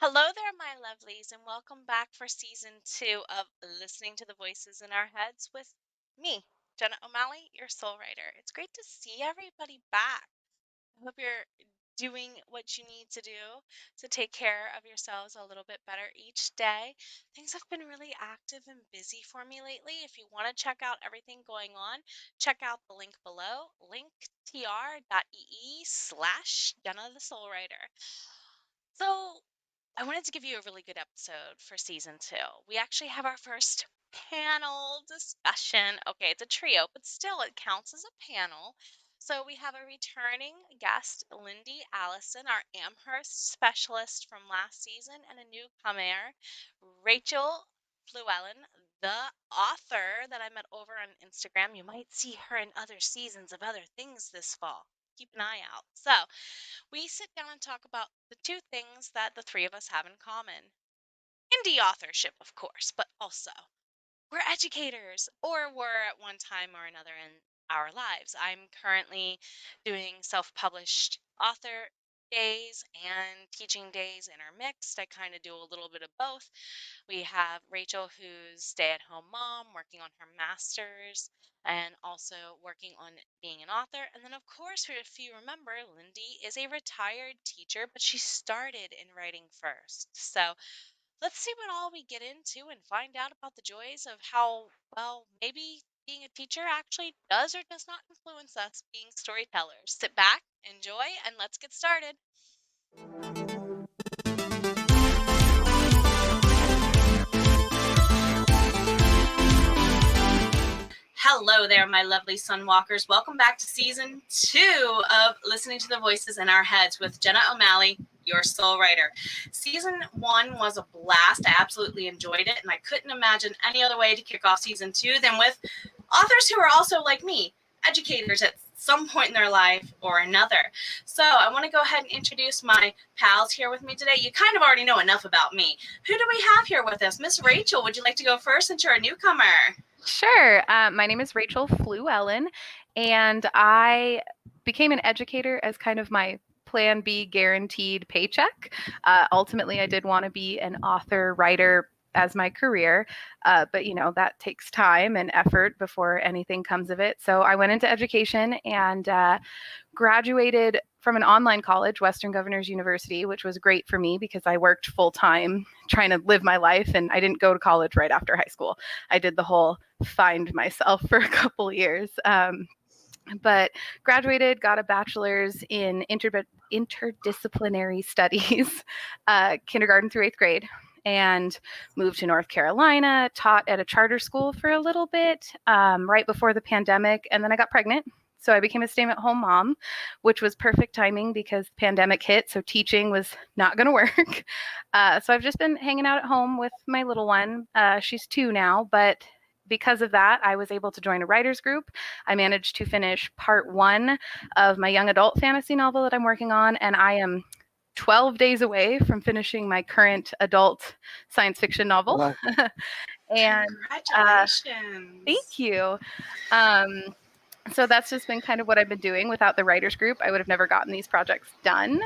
Hello there, my lovelies, and welcome back for season 2 of Listening to the Voices in Our Heads with me, Jenna O'Malley, your soul writer. It's great to see everybody back. I hope you're doing what you need to do to take care of yourselves a little bit better each day. Things have been really active and busy for me lately. If you want to check out everything going on, check out the link below, linktr.ee/Jenna the Soul Writer. So, I wanted to give you a really good episode for season 2. We actually have our first panel discussion. Okay, it's a trio, but still it counts as a panel. So we have a returning guest, Lyndi Allison, our Amherst specialist from last season, and a newcomer, Rachal Flewellen, the author that I met over on Instagram. You might see her in other seasons of other things this fall. Keep an eye out. So, we sit down and talk about the two things that the three of us have in common. Indie authorship, of course, but also we're educators, or were at one time or another in our lives. I'm currently doing self published author days and teaching days intermixed. I kind of do a little bit of both. We have Rachal, who's stay-at-home mom, working on her master's and also working on being an author. And then, of course, if you remember, Lindy is a retired teacher, but she started in writing first. So let's see what all we get into and find out about the joys of how, well, maybe being a teacher actually does or does not influence us being storytellers. Sit back, enjoy, and let's get started. Hello there, my lovely sunwalkers. Welcome back to season 2 of Listening to the Voices in Our Heads with Jenna O'Malley, your soul writer. Season 1 was a blast. I absolutely enjoyed it, and I couldn't imagine any other way to kick off season 2 than with authors who are also, like me, educators at some point in their life or another. So I want to go ahead and introduce my pals here with me today. You kind of already know enough about me. Who do we have here with us? Miss Rachal, would you like to go first since you're a newcomer? Sure. My name is Rachal Flewellen, and I became an educator as kind of my plan B guaranteed paycheck. Ultimately, I did want to be an author, writer as my career, but that takes time and effort before anything comes of it. So I went into education and graduated from an online college, Western Governors University, which was great for me because I worked full time trying to live my life, and I didn't go to college right after high school. I did the whole find myself for a couple years. But graduated, got a bachelor's in interdisciplinary studies, kindergarten through 8th grade, and moved to North Carolina, taught at a charter school for a little bit right before the pandemic, and then I got pregnant. So I became a stay-at-home mom, which was perfect timing because the pandemic hit, so teaching was not going to work. So I've just been hanging out at home with my little one. She's 2 now, but because of that, I was able to join a writer's group. I managed to finish part 1 of my young adult fantasy novel that I'm working on, and I am 12 days away from finishing my current adult science fiction novel. Wow. And Congratulations. Thank you. So that's just been kind of what I've been doing. Without the writers group, I would have never gotten these projects done.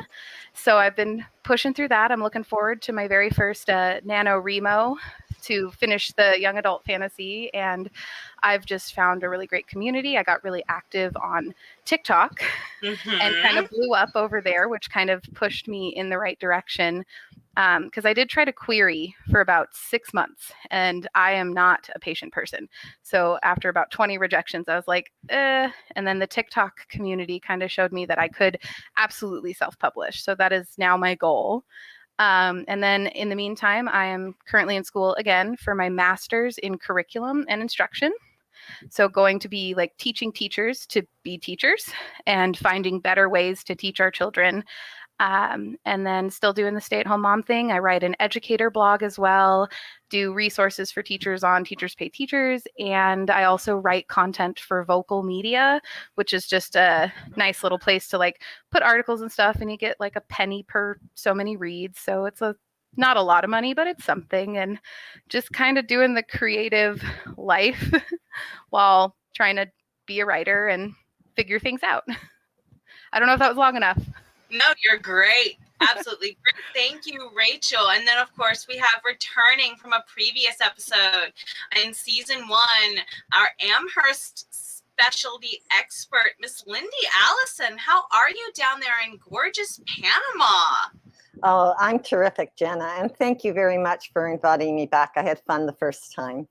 So I've been pushing through that. I'm looking forward to my very first NaNoWriMo to finish the young adult fantasy. And I've just found a really great community. I got really active on TikTok and kind of blew up over there, which kind of pushed me in the right direction. Because I did try to query for about 6 months, and I am not a patient person. So after about 20 rejections, I was like, And then the TikTok community kind of showed me that I could absolutely self-publish. So that is now my goal. And then in the meantime, I am currently in school again for my master's in curriculum and instruction. So going to be like teaching teachers to be teachers and finding better ways to teach our children. And then still doing the stay-at-home mom thing. I write an educator blog as well, do resources for teachers on Teachers Pay Teachers, and I also write content for Vocal Media, which is just a nice little place to like put articles and stuff, and you get like a penny per so many reads. So it's not a lot of money, but it's something, and just kind of doing the creative life while trying to be a writer and figure things out. I don't know if that was long enough. No, you're great. Absolutely. Great. Thank you, Rachel. And then, of course, we have returning from a previous episode in season 1, our Amherst specialty expert, Miss Lyndi Allison. How are you down there in gorgeous Panama? Oh, I'm terrific, Jenna, and thank you very much for inviting me back. I had fun the first time.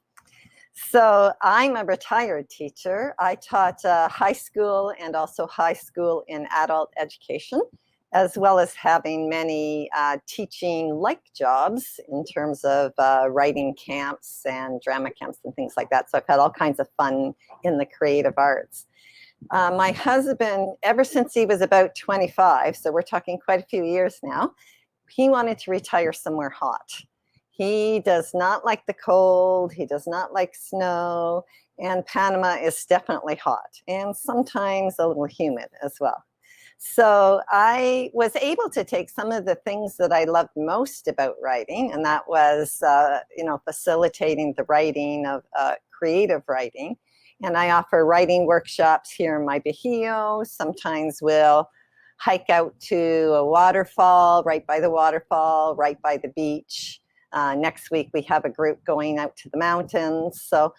So I'm a retired teacher. I taught high school and also high school in adult education, as well as having many teaching-like jobs in terms of writing camps and drama camps and things like that. So I've had all kinds of fun in the creative arts. My husband, ever since he was about 25, so we're talking quite a few years now, he wanted to retire somewhere hot. He does not like the cold, he does not like snow, and Panama is definitely hot and sometimes a little humid as well. So I was able to take some of the things that I loved most about writing, and that was, facilitating the writing of creative writing. And I offer writing workshops here in my Bajío. Sometimes we'll hike out to a waterfall, right by the waterfall, right by the beach. Next week, we have a group going out to the mountains. So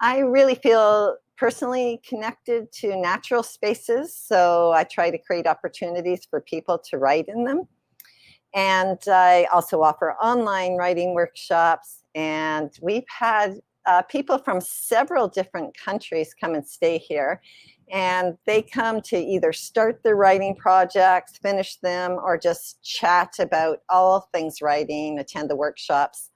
I really feel personally connected to natural spaces. So I try to create opportunities for people to write in them. And I also offer online writing workshops. And we've had people from several different countries come and stay here. And they come to either start their writing projects, finish them, or just chat about all things writing, attend the workshops.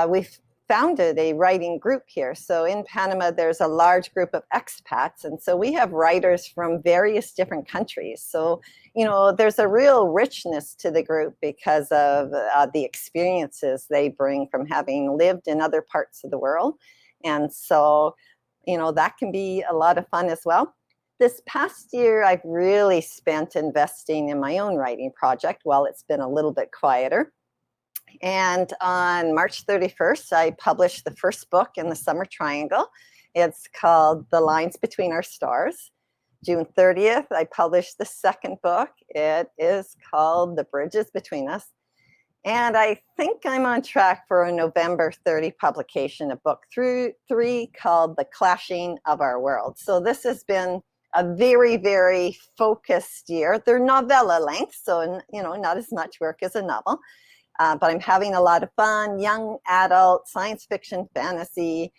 We've founded a writing group here. So in Panama, there's a large group of expats. And so we have writers from various different countries. So, there's a real richness to the group because of the experiences they bring from having lived in other parts of the world. And so, that can be a lot of fun as well. This past year, I've really spent investing in my own writing project while it's been a little bit quieter. And on March 31st, I published the first book in the Summer Triangle. It's called The Lines Between Our Stars. June 30th, I published the second book. It is called The Bridges Between Us. And I think I'm on track for a November 30 publication of book 3 called The Clashing of Our Worlds. So this has been a very, very focused year. They're novella length, so not as much work as a novel. But I'm having a lot of fun, young adult, science fiction, fantasy,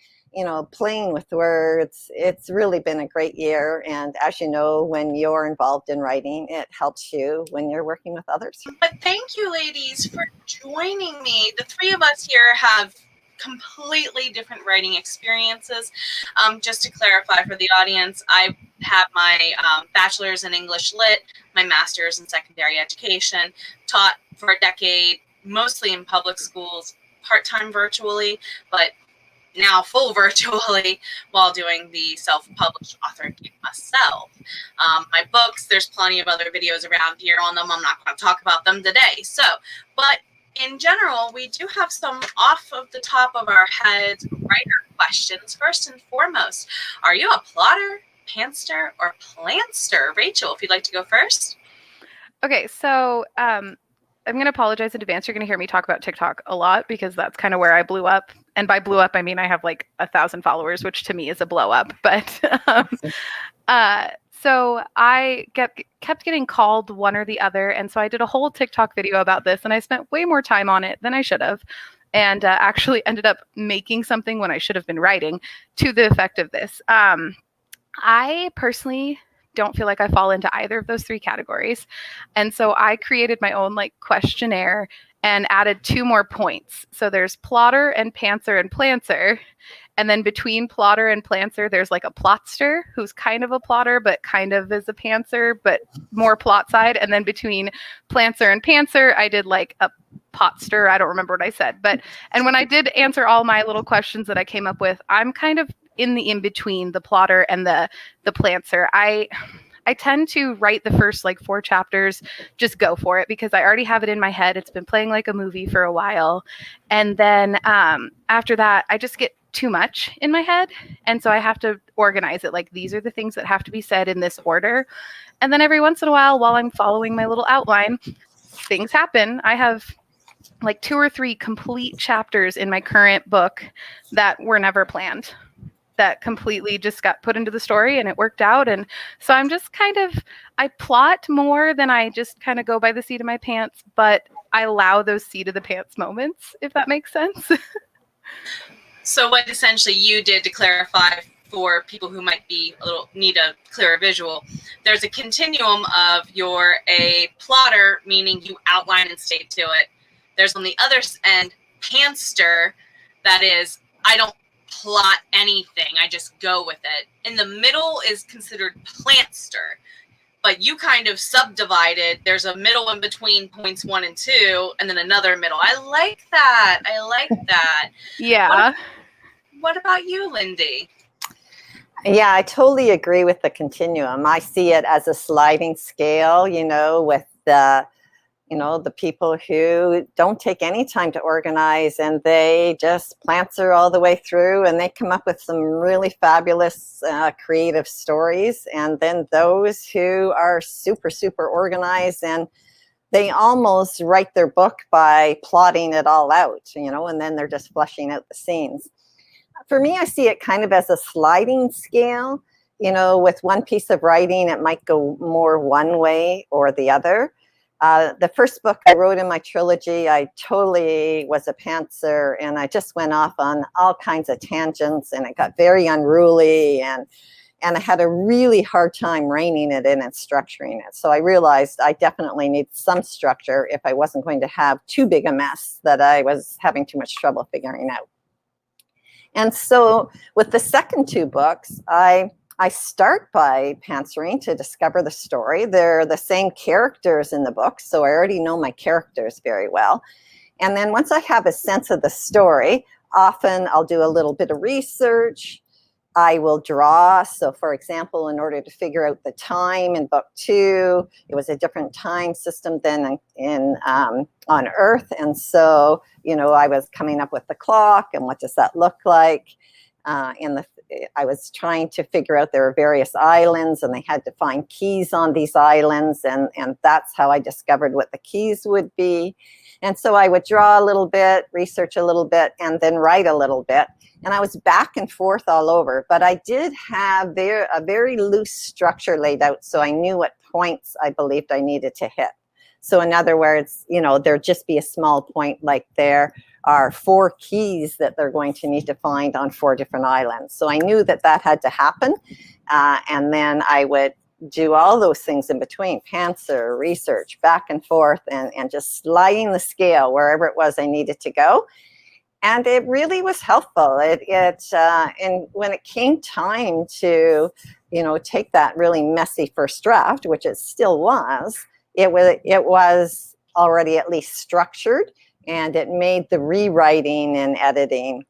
playing with words. It's really been a great year. And as you know, when you're involved in writing, it helps you when you're working with others. But thank you, ladies, for joining me. The three of us here have completely different writing experiences. Just to clarify for the audience, I have my bachelor's in English Lit, my master's in secondary education, taught for a decade, mostly in public schools, part-time virtually, but now full virtually while doing the self-published author gig myself. My books, there's plenty of other videos around here on them. I'm not going to talk about them today. But in general, we do have some off of the top of our heads writer questions. First and foremost, are you a plotter, pantster, or plantster? Rachel, if you'd like to go first. Okay, so I'm going to apologize in advance. You're going to hear me talk about TikTok a lot because that's kind of where I blew up. And by blew up, I mean I have like 1,000 followers, which to me is a blow up. But so I kept getting called one or the other. And so I did a whole TikTok video about this, and I spent way more time on it than I should have. And actually ended up making something when I should have been writing to the effect of this. I personally don't feel like I fall into either of those three categories. And so I created my own questionnaire and added 2 more points. So there's plotter and pantser and planter. And then between plotter and planter, there's a plotster who's kind of a plotter, but kind of is a pantser, but more plot side. And then between planter and pantser, I did a potster. I don't remember what I said. And when I did answer all my little questions that I came up with, I'm kind of in the in-between the plotter and the planter. I tend to write the first 4 chapters, just go for it because I already have it in my head. It's been playing like a movie for a while. And then after that, I just get too much in my head. And so I have to organize it. These are the things that have to be said in this order. And then every once in a while I'm following my little outline, things happen. I have like 2 or 3 complete chapters in my current book that were never planned, that completely just got put into the story and it worked out. And so I'm just I plot more than I just kind of go by the seat of my pants, but I allow those seat of the pants moments, if that makes sense. So what essentially you did, to clarify for people who might be need a clearer visual, there's a continuum of you're a plotter, meaning you outline and state to it. There's on the other end, pantster, that is, I don't plot anything, I just go with it. In the middle is considered plantster, but you kind of subdivided. There's a middle in between points 1 and 2, and then another middle. I like that. Yeah. What about you, Lindy? Yeah, I totally agree with the continuum. I see it as a sliding scale, with the people who don't take any time to organize, and they just planter all the way through, and they come up with some really fabulous creative stories. And then those who are super, super organized, and they almost write their book by plotting it all out, and then they're just fleshing out the scenes. For me, I see it kind of as a sliding scale. With one piece of writing, it might go more one way or the other. The first book I wrote in my trilogy, I totally was a pantser, and I just went off on all kinds of tangents, and it got very unruly, and I had a really hard time reining it in and structuring it. So I realized I definitely need some structure if I wasn't going to have too big a mess that I was having too much trouble figuring out. And so with the second 2 books, I start by pantsering to discover the story. They're the same characters in the book, so I already know my characters very well. And then once I have a sense of the story, often I'll do a little bit of research. I will draw. So for example, in order to figure out the time in book 2, it was a different time system than on Earth. And so, I was coming up with the clock and what does that look like. I was trying to figure out there are various islands, and they had to find keys on these islands. And that's how I discovered what the keys would be. And so I would draw a little bit, research a little bit, and then write a little bit. And I was back and forth all over, but I did have a very loose structure laid out, so I knew what points I believed I needed to hit. So in other words, there'd just be a small point, like there are 4 keys that they're going to need to find on 4 different islands. So I knew that had to happen. And then I would do all those things in between, pantser, research, back and forth, and just sliding the scale wherever it was I needed to go. And it really was helpful. And when it came time to, take that really messy first draft, which it still was, it was already at least structured, and it made the rewriting and editing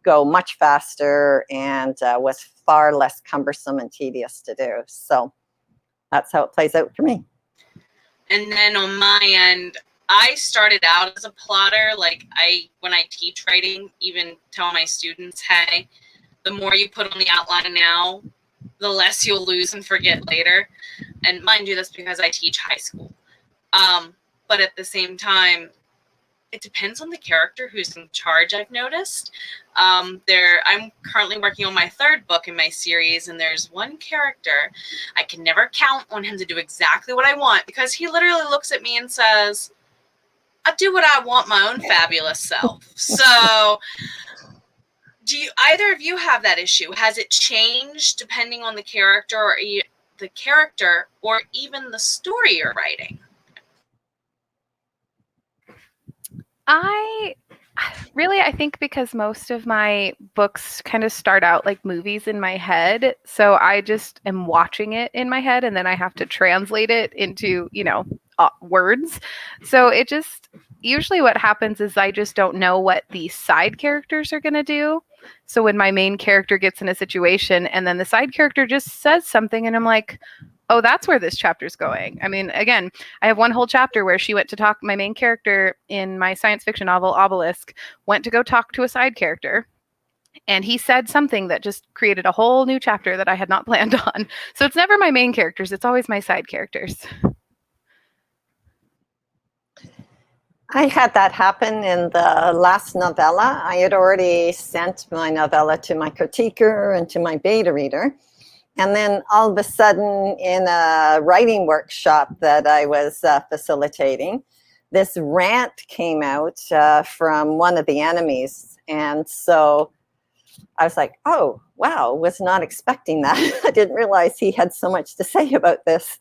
go much faster, and was far less cumbersome and tedious to do. So that's how it plays out for me. And then on my end, I started out as a plotter. Like when I teach writing, even tell my students, hey, the more you put on the outline now, the less you'll lose and forget later. And mind you, that's because I teach high school. But at the same time, it depends on the character who's in charge, I've noticed. I'm currently working on my 3rd book in my series, and there's one character I can never count on him to do exactly what I want, because he literally looks at me and says, I do what I want my own fabulous self. So do either of you have that issue? Has it changed depending on the character or even the story you're writing? I think because most of my books kind of start out like movies in my head, so I just am watching it in my head, and then I have to translate it into, words. So it just, usually what happens is I just don't know what the side characters are going to do. So when my main character gets in a situation and then the side character just says something, and I'm like, oh, that's where this chapter's going. I mean, again, I have one whole chapter where she went to talk, my main character in my science fiction novel, Obelisk, went to go talk to a side character. And he said something that just created a whole new chapter that I had not planned on. So it's never my main characters. It's always my side characters. I had that happen in the last novella. I had already sent my novella to my critiquer and to my beta reader. And then all of a sudden, in a writing workshop that I was facilitating, this rant came out from one of the enemies. And so I was like, oh, wow, was not expecting that. I didn't realize he had so much to say about this.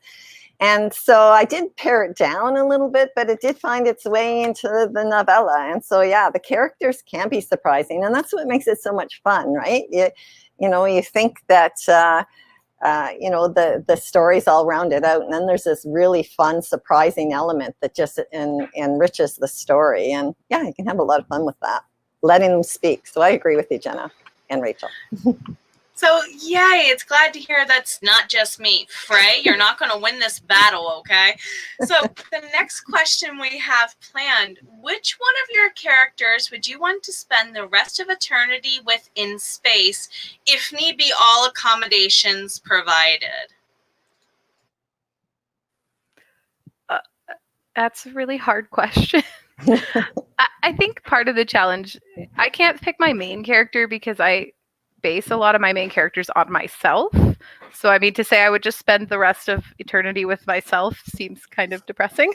And so I did pare it down a little bit, but it did find its way into the novella. And so, yeah, the characters can be surprising. And that's what makes it so much fun, right? You think that, the story's all rounded out. And then there's this really fun, surprising element that just enriches the story. And yeah, you can have a lot of fun with that, letting them speak. So I agree with you, Jenna and Rachel. So, yay, it's glad to hear that's not just me. Frey, you're not going to win this battle, okay? So, the next question we have planned, which one of your characters would you want to spend the rest of eternity with in space, if need be, all accommodations provided? That's a really hard question. I think part of the challenge, I can't pick my main character because I base a lot of my main characters on myself. So I mean, to say I would just spend the rest of eternity with myself seems kind of depressing.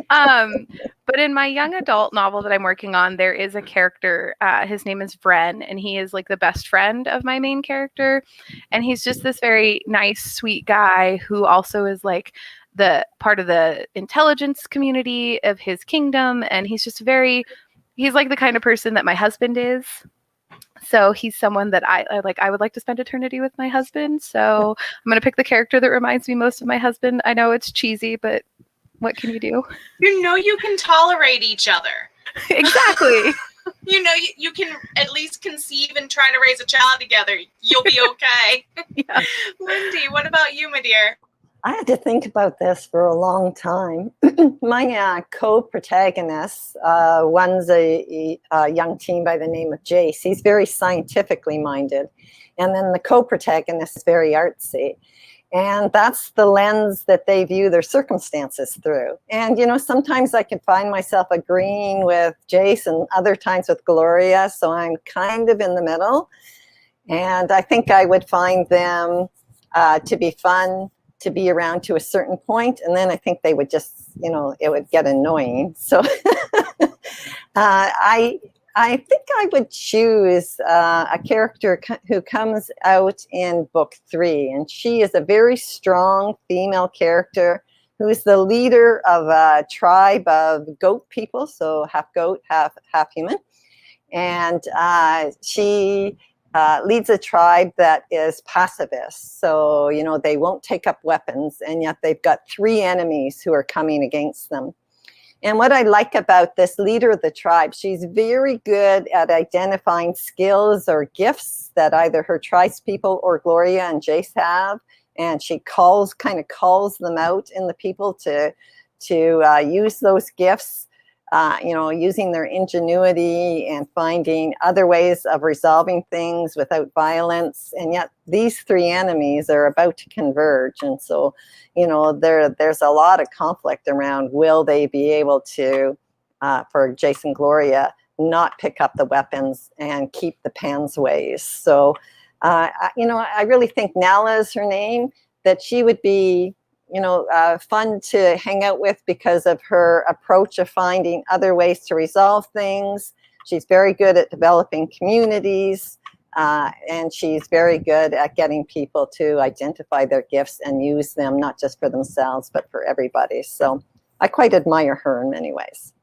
But in my young adult novel that I'm working on, there is a character, his name is Vren, and he is like the best friend of my main character. And he's just this very nice, sweet guy who also is like the part of the intelligence community of his kingdom. And he's just he's like the kind of person that my husband is. So he's someone that I like. I would like to spend eternity with my husband. So I'm going to pick the character that reminds me most of my husband. I know it's cheesy, but what can you do? You know you can tolerate each other. Exactly. You can at least conceive and try to raise a child together. You'll be okay. Yeah. Lindy, what about you, my dear? I had to think about this for a long time. My co-protagonist, one's a young teen by the name of Jace. He's very scientifically minded. And then the co-protagonist is very artsy. And that's the lens that they view their circumstances through. And, sometimes I can find myself agreeing with Jace and other times with Gloria. So I'm kind of in the middle. And I think I would find them to be fun, to be around to a certain point, and then I think they would just, it would get annoying. So I think I would choose a character who comes out in book 3, and she is a very strong female character who is the leader of a tribe of goat people, so half goat, half human, and she leads a tribe that is pacifist. So, they won't take up weapons, and yet they've got 3 enemies who are coming against them. And what I like about this leader of the tribe, she's very good at identifying skills or gifts that either her tribespeople or Gloria and Jace have. And she kind of calls them out in the people to use those gifts. Using their ingenuity and finding other ways of resolving things without violence. And yet these 3 enemies are about to converge. And so, there's a lot of conflict around, will they be able to, for Jace and Gloria, not pick up the weapons and keep the Pan's ways. So, I really think Nala is her name, that she would be fun to hang out with because of her approach of finding other ways to resolve things. She's very good at developing communities, and she's very good at getting people to identify their gifts and use them, not just for themselves, but for everybody. So I quite admire her in many ways.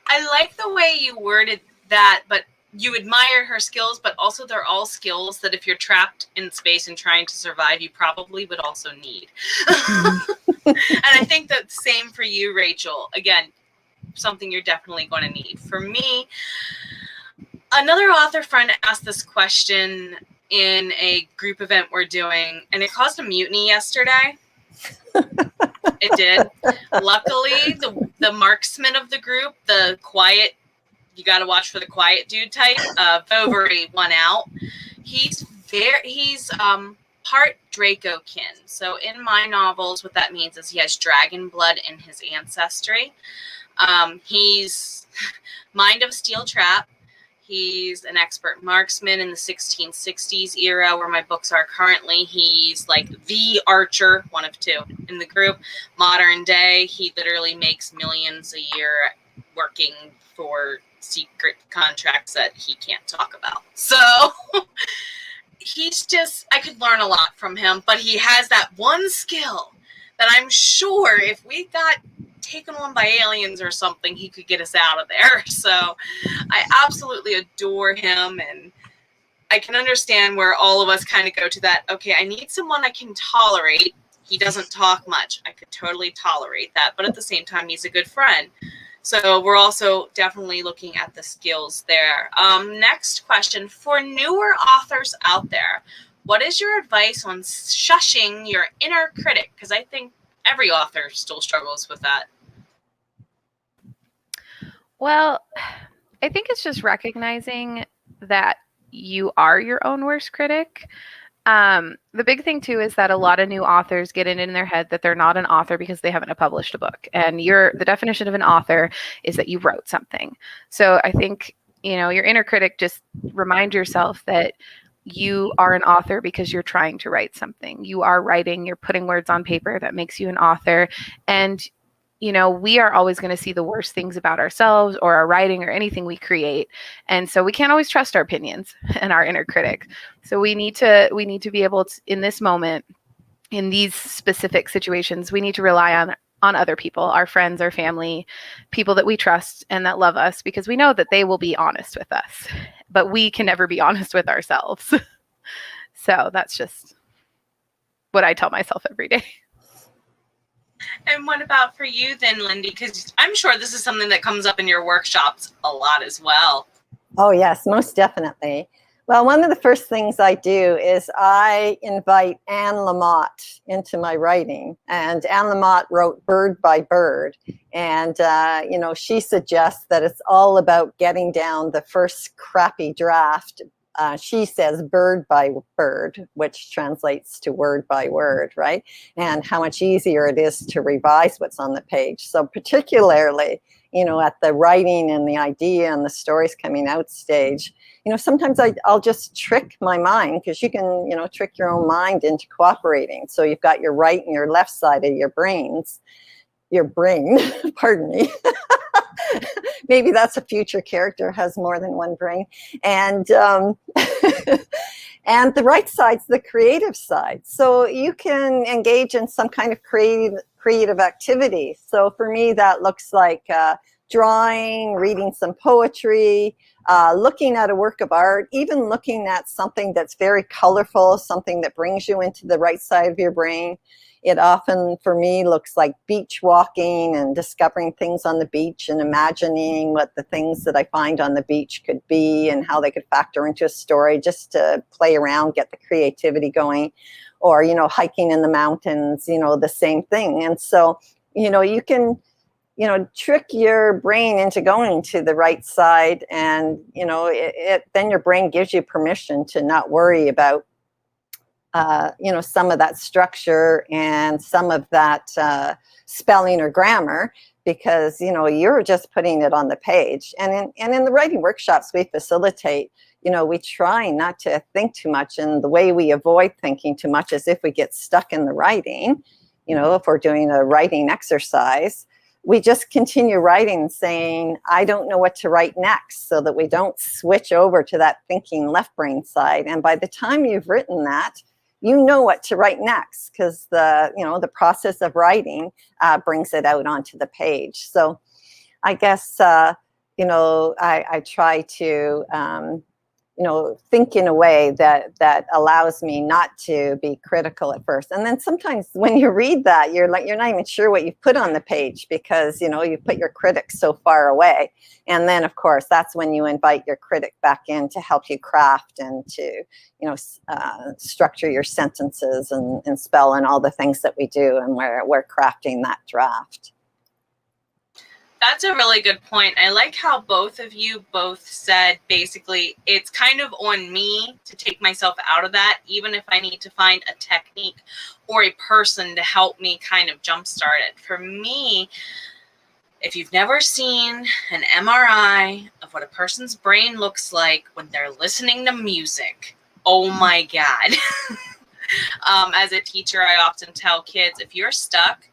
I like the way you worded that, but you admire her skills, but also they're all skills that if you're trapped in space and trying to survive, you probably would also need. And I think that's the same for you, Rachel. Again, something you're definitely going to need. For me, another author friend asked this question in a group event we're doing, and it caused a mutiny yesterday. It did. Luckily, the marksman of the group, the quiet, you got to watch for the quiet dude type, Bovary won out. He's part Dracokin. So in my novels, what that means is he has dragon blood in his ancestry. He's Mind of Steel Trap. He's an expert marksman in the 1660s era, where my books are currently. He's like the archer, one of two in the group. Modern day, he literally makes millions a year working for secret contracts that he can't talk about. So he's just, I could learn a lot from him, but he has that one skill that I'm sure if we got taken on by aliens or something, he could get us out of there. So I absolutely adore him, and I can understand where all of us kind of go to that, okay, I need someone I can tolerate. He doesn't talk much. I could totally tolerate that, but at the same time, he's a good friend. So we're also definitely looking at the skills there. Next question, for newer authors out there, what is your advice on shushing your inner critic? Because I think every author still struggles with that. Well, I think it's just recognizing that you are your own worst critic. The big thing too is that a lot of new authors get it in their head that they're not an author because they haven't published a book. And the definition of an author is that you wrote something. So I think, your inner critic, just remind yourself that you are an author because you're trying to write something. You are writing, you're putting words on paper that makes you an author. And we are always going to see the worst things about ourselves or our writing or anything we create. And so we can't always trust our opinions and our inner critic. So we need to be able to, in this moment, in these specific situations, we need to rely on other people, our friends, our family, people that we trust and that love us, because we know that they will be honest with us, but we can never be honest with ourselves. So that's just what I tell myself every day. And what about for you then, Lindy? Because I'm sure this is something that comes up in your workshops a lot as well. Oh, yes, most definitely. Well, one of the first things I do is I invite Anne Lamott into my writing. And Anne Lamott wrote Bird by Bird. And, she suggests that it's all about getting down the first crappy draft. She says bird by bird, which translates to word by word, right? And how much easier it is to revise what's on the page. So particularly, at the writing and the idea and the stories coming out stage, sometimes I'll just trick my mind, because you can, trick your own mind into cooperating. So you've got your right and your left side of your brain, pardon me. Maybe that's a future character, has more than one brain. And and the right side's the creative side. So you can engage in some kind of creative activity. So for me, that looks like drawing, reading some poetry, looking at a work of art, even looking at something that's very colorful, something that brings you into the right side of your brain. It often, for me, looks like beach walking and discovering things on the beach and imagining what the things that I find on the beach could be and how they could factor into a story, just to play around, get the creativity going. Or, hiking in the mountains, the same thing. And so, you can, trick your brain into going to the right side. And, then your brain gives you permission to not worry about some of that structure and some of that spelling or grammar, because you're just putting it on the page. And in the writing workshops we facilitate, we try not to think too much, and the way we avoid thinking too much is if we get stuck in the writing. If we're doing a writing exercise, we just continue writing, saying, I don't know what to write next, so that we don't switch over to that thinking left brain side. And by the time you've written that, you know what to write next, because the process of writing brings it out onto the page. So I guess, I try to, think in a way that allows me not to be critical at first. And then sometimes when you read that, you're not even sure what you've put on the page, because, you put your critic so far away. And then, of course, that's when you invite your critic back in to help you craft and to, structure your sentences and spell and all the things that we do. And we're crafting that draft. That's a really good point. I like how both of you said, basically, it's kind of on me to take myself out of that, even if I need to find a technique or a person to help me kind of jumpstart it. For me, If you've never seen an MRI of what a person's brain looks like when they're listening to music, oh my God. As a teacher, I often tell kids, if you're stuck,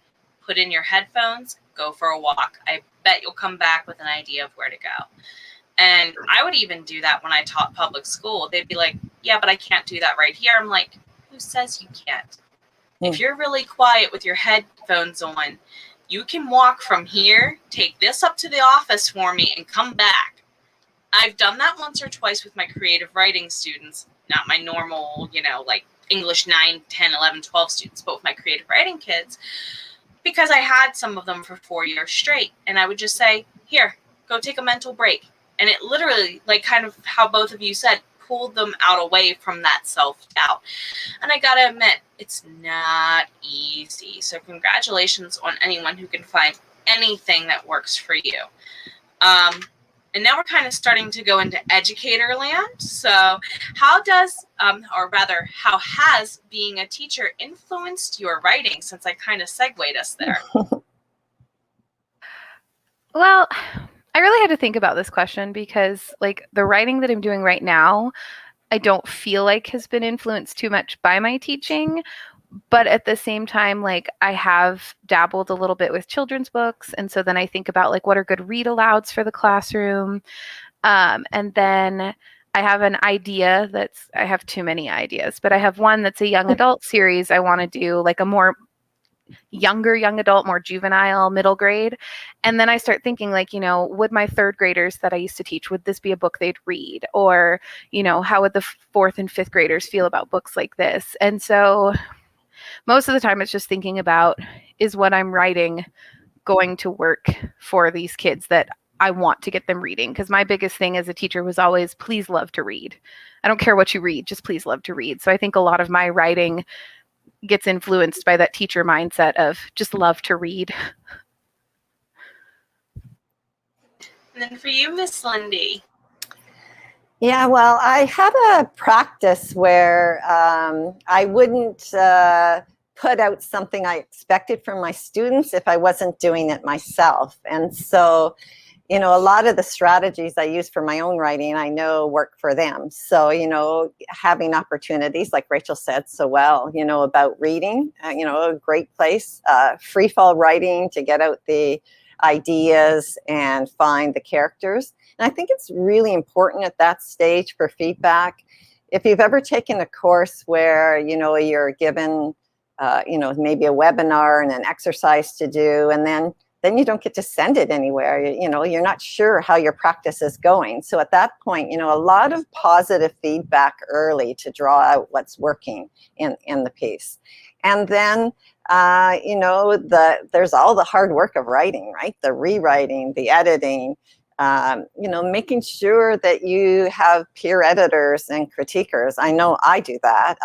put in your headphones, go for a walk. I bet you'll come back with an idea of where to go. And I would even do that when I taught public school. They'd be like, yeah, but I can't do that right here. I'm like, who says you can't? If you're really quiet with your headphones on, you can walk from here, take this up to the office for me, and come back. I've done that once or twice with my creative writing students, not my normal, like English 9, 10, 11, 12 students, but with my creative writing kids, because I had some of them for 4 years straight. And I would just say, here, go take a mental break. And it literally, like kind of how both of you said, pulled them out away from that self-doubt. And I gotta admit, it's not easy. So congratulations on anyone who can find anything that works for you. And now we're kind of starting to go into educator land. So how does, or rather, how has being a teacher influenced your writing, since I kind of segued us there? Well, I really had to think about this question because, like, the writing that I'm doing right now, I don't feel like has been influenced too much by my teaching. But at the same time, like, I have dabbled a little bit with children's books. And so then I think about, like, what are good read alouds for the classroom? And then I have an idea I have too many ideas, but I have one that's a young adult series. I want to do like a more younger young adult, more juvenile, middle grade. And then I start thinking, like, would my third graders that I used to teach, would this be a book they'd read? Or, how would the fourth and fifth graders feel about books like this? And so most of the time it's just thinking about, is what I'm writing going to work for these kids that I want to get them reading? Because my biggest thing as a teacher was always, please love to read. I don't care what you read, just please love to read. So I think a lot of my writing gets influenced by that teacher mindset of just love to read. And then for you, Miss Lindy. Yeah, well, I had a practice where I wouldn't put out something I expected from my students if I wasn't doing it myself. And so, a lot of the strategies I use for my own writing, I know work for them. So, having opportunities, like Rachel said so well, about reading, a great place, free fall writing to get out the ideas and find the characters. And I think it's really important at that stage for feedback. If you've ever taken a course where, you're given, maybe a webinar and an exercise to do, and then you don't get to send it anywhere. You're not sure how your practice is going. So at that point, a lot of positive feedback early to draw out what's working in the piece. And then, there's all the hard work of writing, right? The rewriting, the editing, making sure that you have peer editors and critiquers. I know I do that.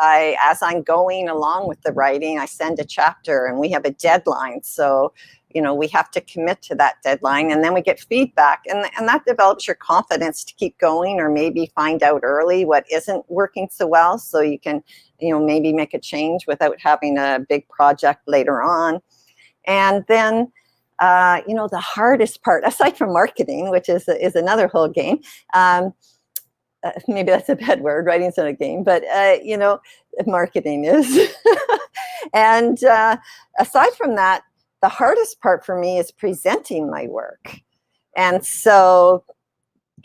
As I'm going along with the writing, I send a chapter and we have a deadline. So, we have to commit to that deadline, and then we get feedback, and that develops your confidence to keep going, or maybe find out early what isn't working so well, so you can, maybe make a change without having a big project later on. And then, the hardest part, aside from marketing, which is another whole game, maybe that's a bad word, writing's not a game, but, marketing is. And aside from that, the hardest part for me is presenting my work. And so,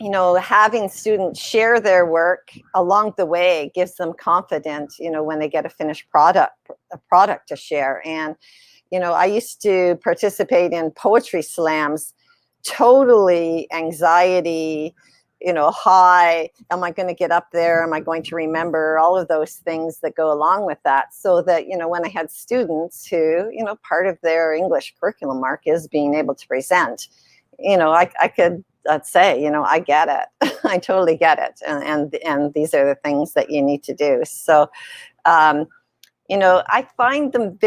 having students share their work along the way gives them confidence, when they get a finished product to share. And, I used to participate in poetry slams, totally anxiety, high, am I going to get up there? Am I going to remember? All of those things that go along with that. So that, when I had students who, part of their English curriculum mark is being able to present, I could say, I get it. I totally get it. And these are the things that you need to do. So, I find them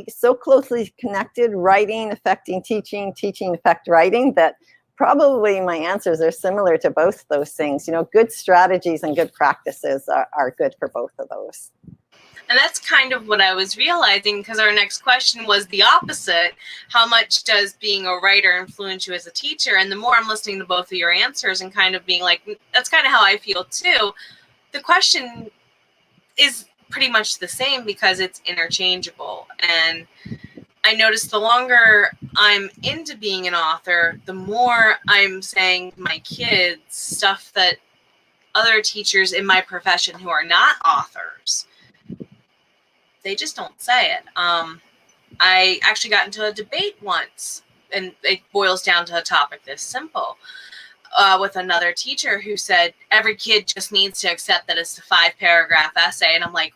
so closely connected, writing affecting teaching, teaching affect writing, that probably my answers are similar to both those things. Good strategies and good practices are good for both of those. And And that's kind of what I was realizing, because our next question was the opposite. How much does being a writer influence you as a teacher? And the more I'm listening to both of your answers and kind of being like, that's kind of how I feel too. The question is pretty much the same because it's interchangeable. And I noticed the longer I'm into being an author, the more I'm saying to my kids stuff that other teachers in my profession who are not authors, they just don't say it. I actually got into a debate once, and it boils down to a topic this simple, with another teacher who said every kid just needs to accept that it's a 5-paragraph essay. And I'm like,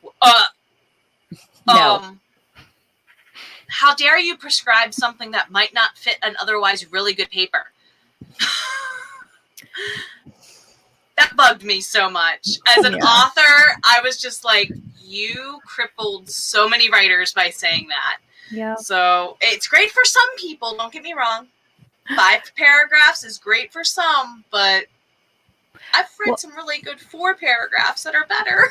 No. How dare you prescribe something that might not fit an otherwise really good paper? That bugged me so much. As an author, I was just like, you crippled so many writers by saying that. Yeah. So it's great for some people, don't get me wrong. 5 paragraphs is great for some, but I've read some really good 4 paragraphs that are better.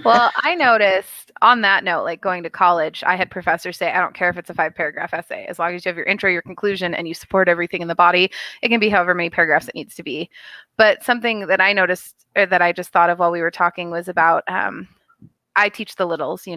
Well, I noticed on that note, like going to college, I had professors say, I don't care if it's a 5-paragraph essay, as long as you have your intro, your conclusion, and you support everything in the body, it can be however many paragraphs it needs to be. But something that I noticed, or that I just thought of while we were talking, was about, I teach the littles,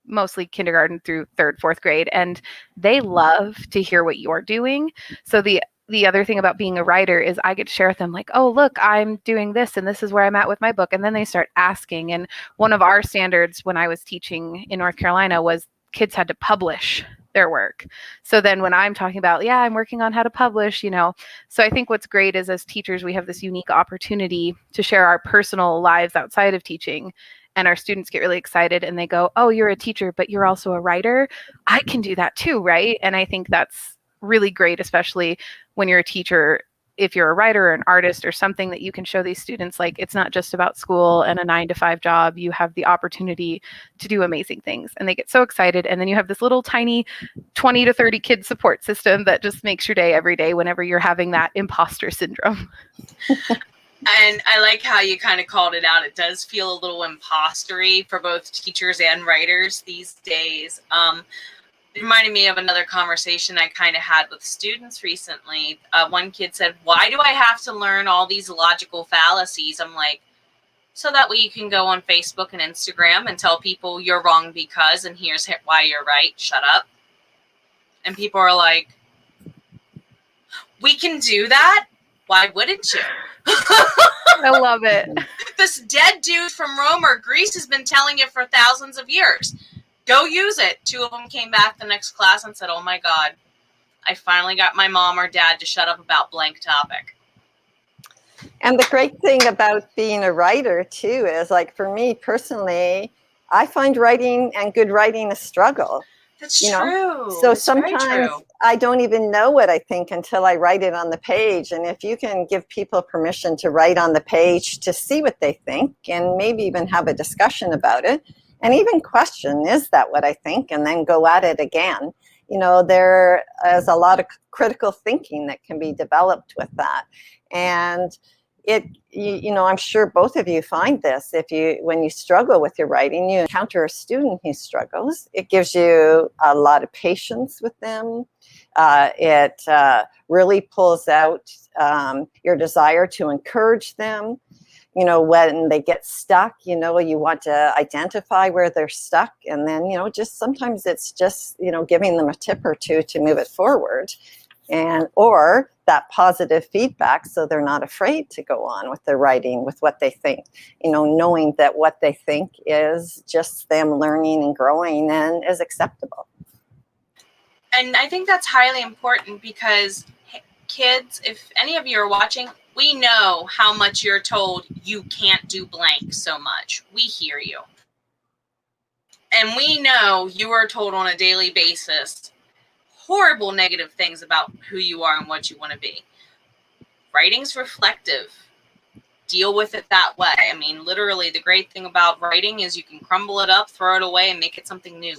mostly kindergarten through 3rd, 4th grade, and they love to hear what you're doing. So the other thing about being a writer is I get to share with them like, oh, look, I'm doing this and this is where I'm at with my book. And then they start asking. And one of our standards when I was teaching in North Carolina was kids had to publish their work. So then when I'm talking about, yeah, I'm working on how to publish, so I think what's great is as teachers, we have this unique opportunity to share our personal lives outside of teaching. And our students get really excited and they go, oh, you're a teacher, but you're also a writer. I can do that too, right? And I think that's really great, especially when you're a teacher, if you're a writer or an artist or something that you can show these students, like it's not just about school and a 9-to-5 job. You have the opportunity to do amazing things and they get so excited. And then you have this little tiny 20 to 30 kid support system that just makes your day every day whenever you're having that imposter syndrome. And I like how you kind of called it out. It does feel a little impostery for both teachers and writers these days. It reminded me of another conversation I kind of had with students recently. One kid said, why do I have to learn all these logical fallacies? I'm like, so that way you can go on Facebook and Instagram and tell people you're wrong because, and here's why you're right. Shut up. And people are like, we can do that? Why wouldn't you? I love it. This dead dude from Rome or Greece has been telling it for thousands of years. Go use it. 2 of them came back the next class and said, oh my God, I finally got my mom or dad to shut up about blank topic. And the great thing about being a writer too is, like, for me personally, I find writing and good writing a struggle. That's true. So That's sometimes I don't even know what I think until I write it on the page. And if you can give people permission to write on the page to see what they think and maybe even have a discussion about it and even question, is that what I think? And then go at it again. There is a lot of critical thinking that can be developed with that. And I'm sure both of you find this. When you struggle with your writing, you encounter a student who struggles. It gives you a lot of patience with them. It really pulls out your desire to encourage them. When they get stuck, you want to identify where they're stuck. And then, just sometimes it's just, giving them a tip or two to move it forward. Or that positive feedback, so they're not afraid to go on with their writing, with what they think, knowing that what they think is just them learning and growing and is acceptable. And I think that's highly important because kids, if any of you are watching, we know how much you're told you can't do blank so much. We hear you. And we know you are told on a daily basis horrible negative things about who you are and what you want to be. Writing's reflective. Deal with it that way. I mean, literally, the great thing about writing is you can crumble it up, throw it away, and make it something new.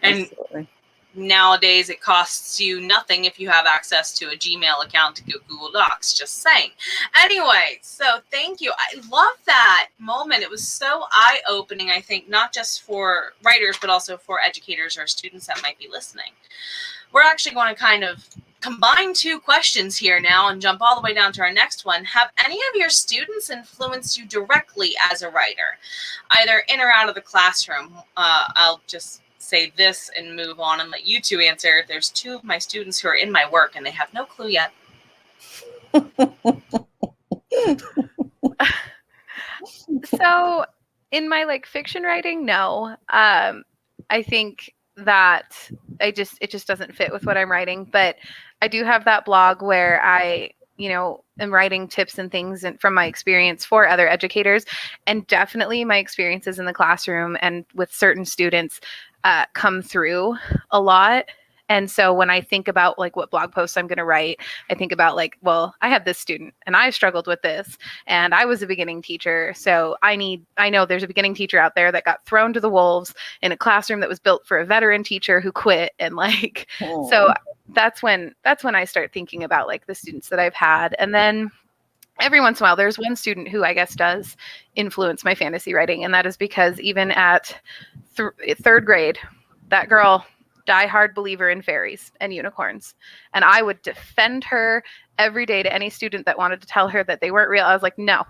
And Absolutely. nowadays it costs you nothing if you have access to a Gmail account to Google Docs, just saying. Anyway, so thank you. I love that moment. It was so eye-opening, I think, not just for writers, but also for educators or students that might be listening. We're actually going to kind of combine two questions here now and jump all the way down to our next one. Have any of your students influenced you directly as a writer, either in or out of the classroom? I'll just say this and move on and let you two answer. There's two of my students who are in my work and they have no clue yet. So in my like fiction writing, no. I think that it just doesn't fit with what I'm writing. But I do have that blog where I, am writing tips and things and from my experience for other educators, and definitely my experiences in the classroom and with certain students come through a lot. And so when I think about like what blog posts I'm going to write, I think about like, well, I had this student and I struggled with this and I was a beginning teacher. So I know there's a beginning teacher out there that got thrown to the wolves in a classroom that was built for a veteran teacher who quit. And like, so that's when I start thinking about like the students that I've had. And then every once in a while, there's one student who I guess does influence my fantasy writing. And that is because even at third grade, that girl, diehard believer in fairies and unicorns. And I would defend her every day to any student that wanted to tell her that they weren't real. I was like, no,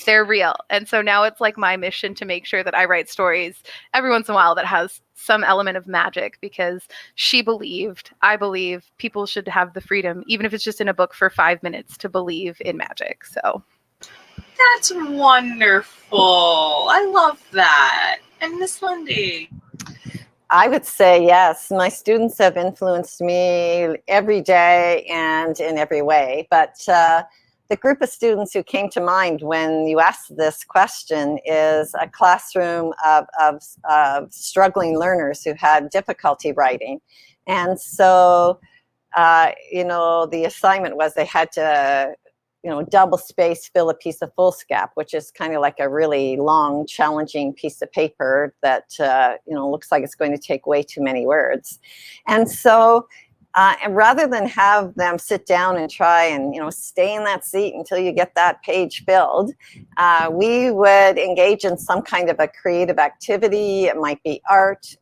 they're real. And so now it's like my mission to make sure that I write stories every once in a while that has some element of magic, because I believe people should have the freedom, even if it's just in a book for 5 minutes, to believe in magic. So that's wonderful. I love that. And Miss Lindy? I would say yes. My students have influenced me every day and in every way. But the group of students who came to mind when you asked this question is a classroom of struggling learners who had difficulty writing. And so, the assignment was they had to double space fill a piece of foolscap, which is kind of like a really long, challenging piece of paper that, looks like it's going to take way too many words. And so, and rather than have them sit down and try and, stay in that seat until you get that page filled, we would engage in some kind of a creative activity. It might be art.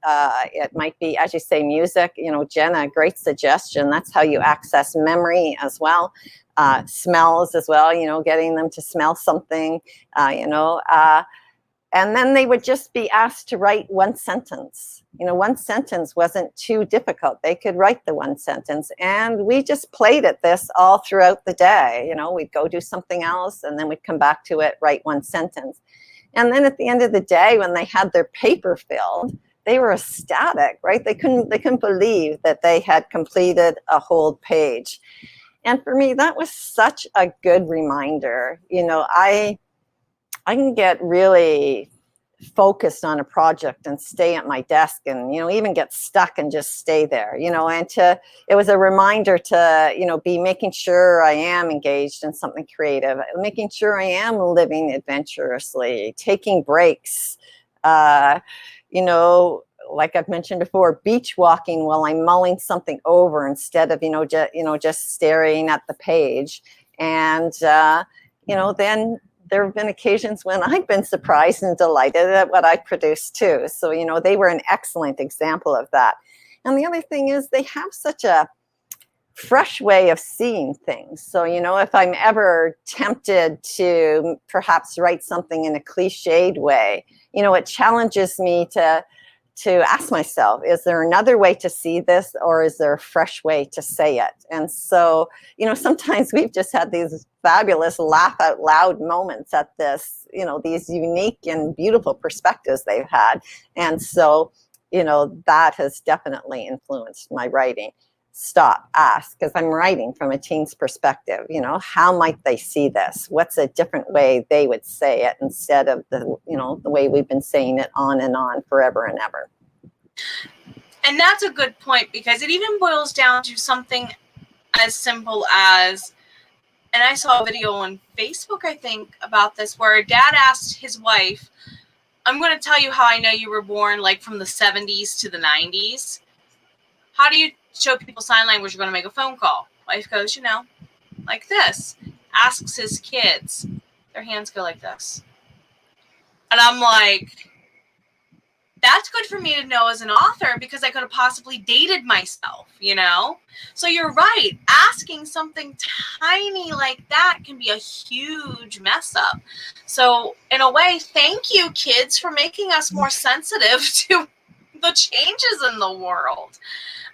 It might be, as you say, music. Jenna, great suggestion. That's how you access memory as well. Smells as well, getting them to smell something, and then they would just be asked to write one sentence. One sentence wasn't too difficult. They could write the one sentence, and we just played at this all throughout the day. We'd go do something else, and then we'd come back to it, write one sentence. And then at the end of the day, when they had their paper filled, they were ecstatic, right? They couldn't believe that they had completed a whole page. And for me, that was such a good reminder. I can get really focused on a project and stay at my desk and, even get stuck and just stay there, and it was a reminder to, be making sure I am engaged in something creative, making sure I am living adventurously, taking breaks, like I've mentioned before, beach walking while I'm mulling something over instead of, just staring at the page. And, then there have been occasions when I've been surprised and delighted at what I produced too. So, they were an excellent example of that. And the other thing is they have such a fresh way of seeing things. So, if I'm ever tempted to perhaps write something in a cliched way, it challenges me to ask myself, is there another way to see this, or is there a fresh way to say it? And so, sometimes we've just had these fabulous laugh out loud moments at this, these unique and beautiful perspectives they've had. And so, that has definitely influenced my writing. Stop, ask, because I'm writing from a teen's perspective. How might they see this? What's a different way they would say it instead of the way we've been saying it on forever and ever? And that's a good point, because it even boils down to something as simple as, and I saw a video on Facebook, I think, about this, where a dad asked his wife, I'm going to tell you how I know you were born like from the 70s to the 90s. How do you show people sign language? You're going to make a phone call. Wife goes, you know, like this. Asks his kids. Their hands go like this. And I'm like, that's good for me to know as an author because I could have possibly dated myself, you know? So you're right. Asking something tiny like that can be a huge mess up. So in a way, thank you, kids, for making us more sensitive to the changes in the world.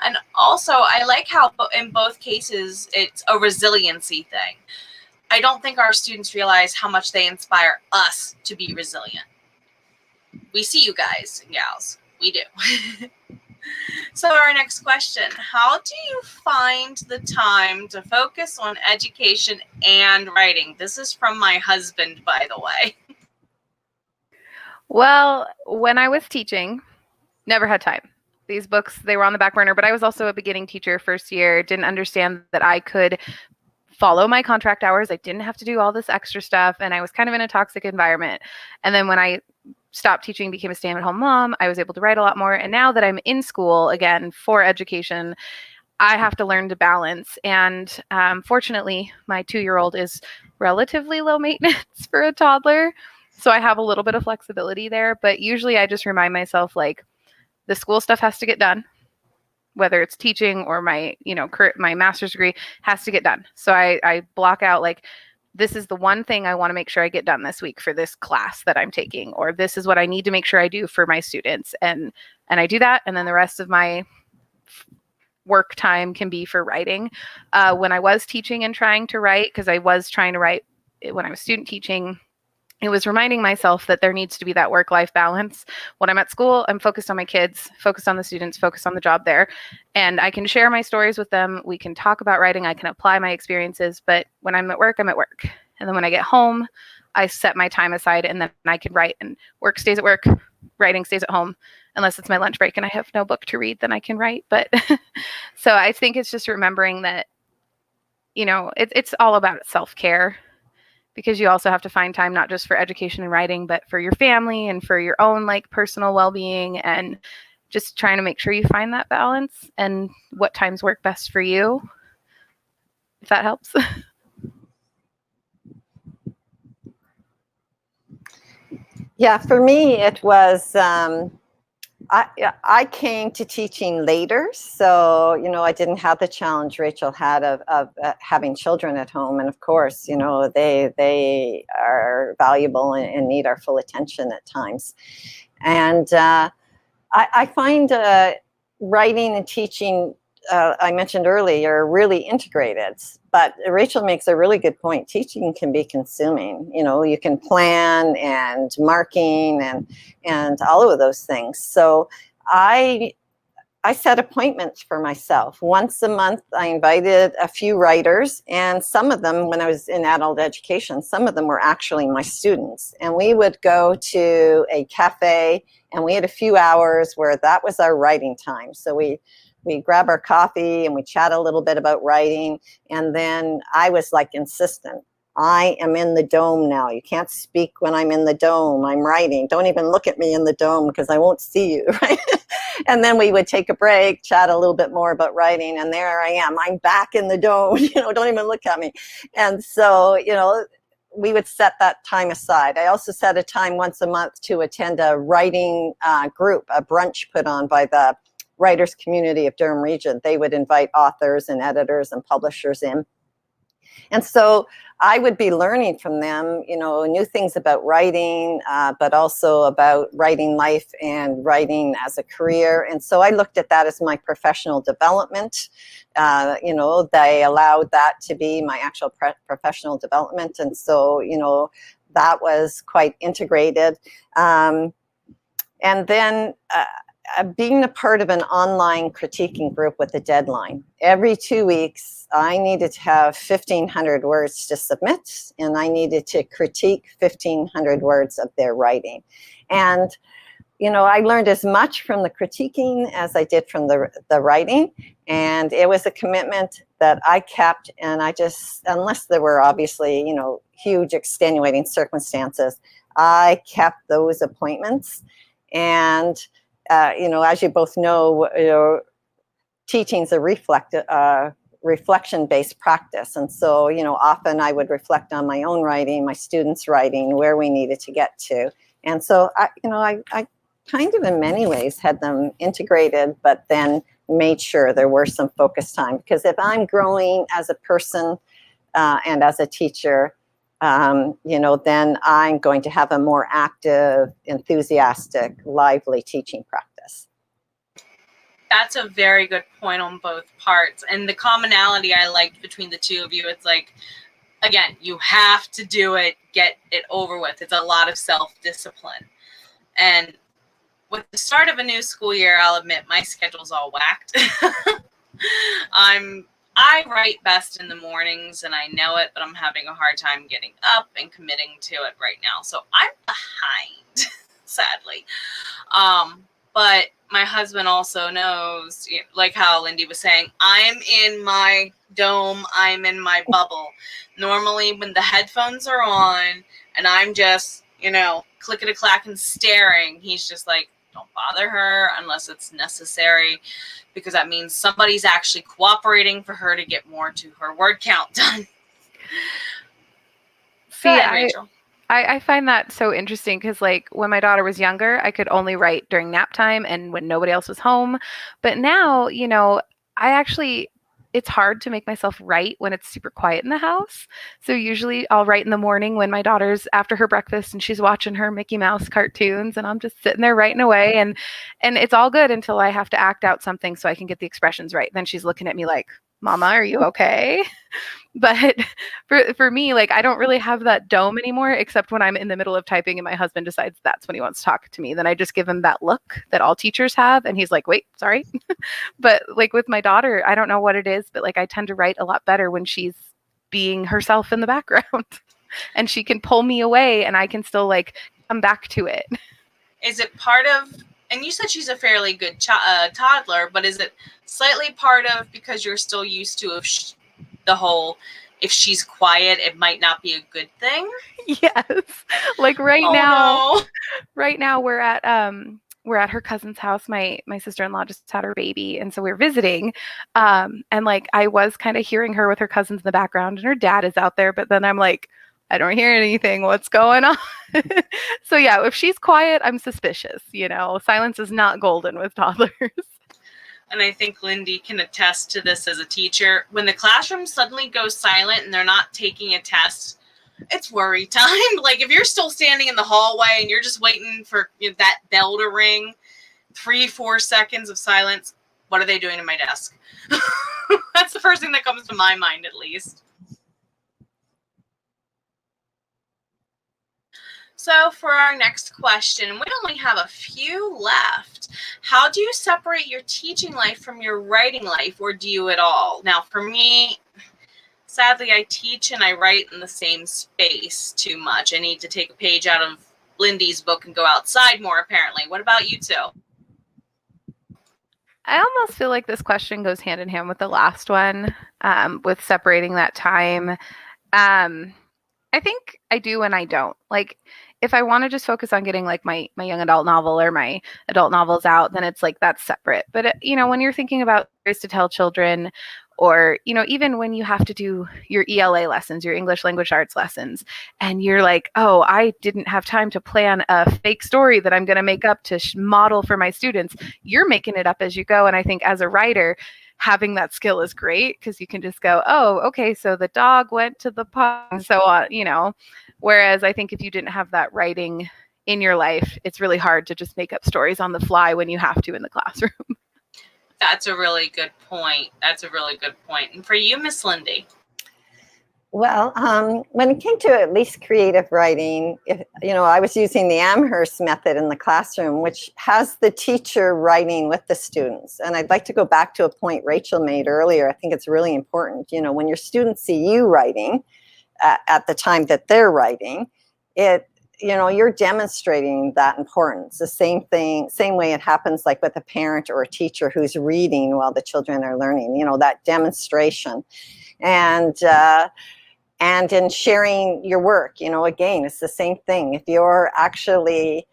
And also, I like how in both cases, it's a resiliency thing. I don't think our students realize how much they inspire us to be resilient. We see you guys and gals. We do. So our next question, how do you find the time to focus on education and writing? This is from my husband, by the way. Well, when I was teaching, never had time. These books, they were on the back burner, but I was also a beginning teacher first year, didn't understand that I could follow my contract hours. I didn't have to do all this extra stuff, and I was kind of in a toxic environment. And then when I stopped teaching, became a stay-at-home mom, I was able to write a lot more. And now that I'm in school again for education, I have to learn to balance. And fortunately, my 2-year-old is relatively low maintenance for a toddler. So I have a little bit of flexibility there. But usually I just remind myself, like, the school stuff has to get done, whether it's teaching or my, my master's degree has to get done. So I block out, like, this is the one thing I want to make sure I get done this week for this class that I'm taking, or this is what I need to make sure I do for my students. And I do that. And then the rest of my work time can be for writing. When I was teaching and trying to write, because I was trying to write when I was student teaching, it was reminding myself that there needs to be that work-life balance. When I'm at school, I'm focused on my kids, focused on the students, focused on the job there. And I can share my stories with them. We can talk about writing. I can apply my experiences. But when I'm at work, I'm at work. And then when I get home, I set my time aside and then I can write. And work stays at work, writing stays at home. Unless it's my lunch break and I have no book to read, then I can write. But so I think it's just remembering that, it's all about self-care. Because you also have to find time not just for education and writing, but for your family and for your own, like, personal well-being, and just trying to make sure you find that balance and what times work best for you, if that helps. Yeah, for me, it was, I came to teaching later, so, I didn't have the challenge Rachel had of having children at home. And of course, they are valuable and need our full attention at times. And I find writing and teaching, I mentioned earlier, really integrated. But Rachel makes a really good point. Teaching can be consuming. You can plan and marking and all of those things. So I set appointments for myself. Once a month, I invited a few writers, and some of them, when I was in adult education, some of them were actually my students. And we would go to a cafe, and we had a few hours where that was our writing time. So we grab our coffee and we chat a little bit about writing. And then I was like insistent. I am in the dome now. You can't speak when I'm in the dome. I'm writing. Don't even look at me in the dome because I won't see you, right? And then we would take a break, chat a little bit more about writing. And there I am. I'm back in the dome. Don't even look at me. And so, we would set that time aside. I also set a time once a month to attend a writing group, a brunch put on by the writers community of Durham region. They would invite authors and editors and publishers in. And so I would be learning from them, new things about writing, but also about writing life and writing as a career. And so I looked at that as my professional development. They allowed that to be my actual professional development. And so, that was quite integrated. And then being a part of an online critiquing group with a deadline. Every 2 weeks, I needed to have 1,500 words to submit, and I needed to critique 1,500 words of their writing. And, I learned as much from the critiquing as I did from the writing, and it was a commitment that I kept, and I just, unless there were obviously, huge extenuating circumstances, I kept those appointments. And as you both know, teaching is a reflection-based practice. And so, often I would reflect on my own writing, my students' writing, where we needed to get to. And so, I kind of in many ways had them integrated, but then made sure there were some focus time. Because if I'm growing as a person and as a teacher, then I'm going to have a more active, enthusiastic, lively teaching practice. That's a very good point on both parts. And the commonality I liked between the two of you, it's like, again, you have to do it, get it over with. It's a lot of self-discipline. And with the start of a new school year, I'll admit my schedule's all whacked. I write best in the mornings, and I know it, but I'm having a hard time getting up and committing to it right now. So I'm behind, sadly. But my husband also knows, like how Lindy was saying, I'm in my dome, I'm in my bubble. Normally when the headphones are on and I'm just, clickety-clack and staring, he's just like, don't bother her unless it's necessary, because that means somebody's actually cooperating for her to get more to her word count done. See, Go ahead, Rachel. I find that so interesting because, like, when my daughter was younger, I could only write during nap time and when nobody else was home. But now, it's hard to make myself write when it's super quiet in the house. So usually I'll write in the morning when my daughter's after her breakfast and she's watching her Mickey Mouse cartoons, and I'm just sitting there writing away. And it's all good until I have to act out something so I can get the expressions right. Then she's looking at me like, Mama, are you okay? But for me, like, I don't really have that dome anymore, except when I'm in the middle of typing and my husband decides that's when he wants to talk to me. Then I just give him that look that all teachers have. And he's like, wait, sorry. But like with my daughter, I don't know what it is, but like I tend to write a lot better when she's being herself in the background and she can pull me away and I can still like come back to it. Is it part of, and you said she's a fairly good toddler, but is it slightly part of because you're still used to the whole, if she's quiet, it might not be a good thing? Yes. Like right now we're at her cousin's house. My sister-in-law just had her baby, and so we're visiting. And like I was kind of hearing her with her cousins in the background, and her dad is out there, but then I'm like, I don't hear anything. What's going on? So yeah, if she's quiet, I'm suspicious. Silence is not golden with toddlers. And I think Lindy can attest to this as a teacher. When the classroom suddenly goes silent and they're not taking a test, it's worry time. Like if you're still standing in the hallway and you're just waiting for that bell to ring, 3-4 seconds of silence, what are they doing to my desk? That's the first thing that comes to my mind, at least. So for our next question, we only have a few left. How do you separate your teaching life from your writing life, or do you at all? Now, for me, sadly, I teach and I write in the same space too much. I need to take a page out of Lindy's book and go outside more, apparently. What about you two? I almost feel like this question goes hand in hand with the last one, with separating that time. I think I do and I don't. Like, if I want to just focus on getting like my young adult novel or my adult novels out, then it's like that's separate. But when you're thinking about stories to tell children, or even when you have to do your ELA lessons, your English language arts lessons, and you're like, oh, I didn't have time to plan a fake story that I'm going to make up to model for my students. You're making it up as you go. And I think as a writer, having that skill is great because you can just go, oh, okay, so the dog went to the pond and so on, Whereas I think if you didn't have that writing in your life, it's really hard to just make up stories on the fly when you have to in the classroom. That's a really good point. And for you, Miss Lindy? Well, when it came to at least creative writing, I was using the Amherst method in the classroom, which has the teacher writing with the students. And I'd like to go back to a point Rachel made earlier. I think it's really important. When your students see you writing at the time that they're writing, you're demonstrating that importance. The same way it happens like with a parent or a teacher who's reading while the children are learning, that demonstration. And in sharing your work, again, it's the same thing. If you're actually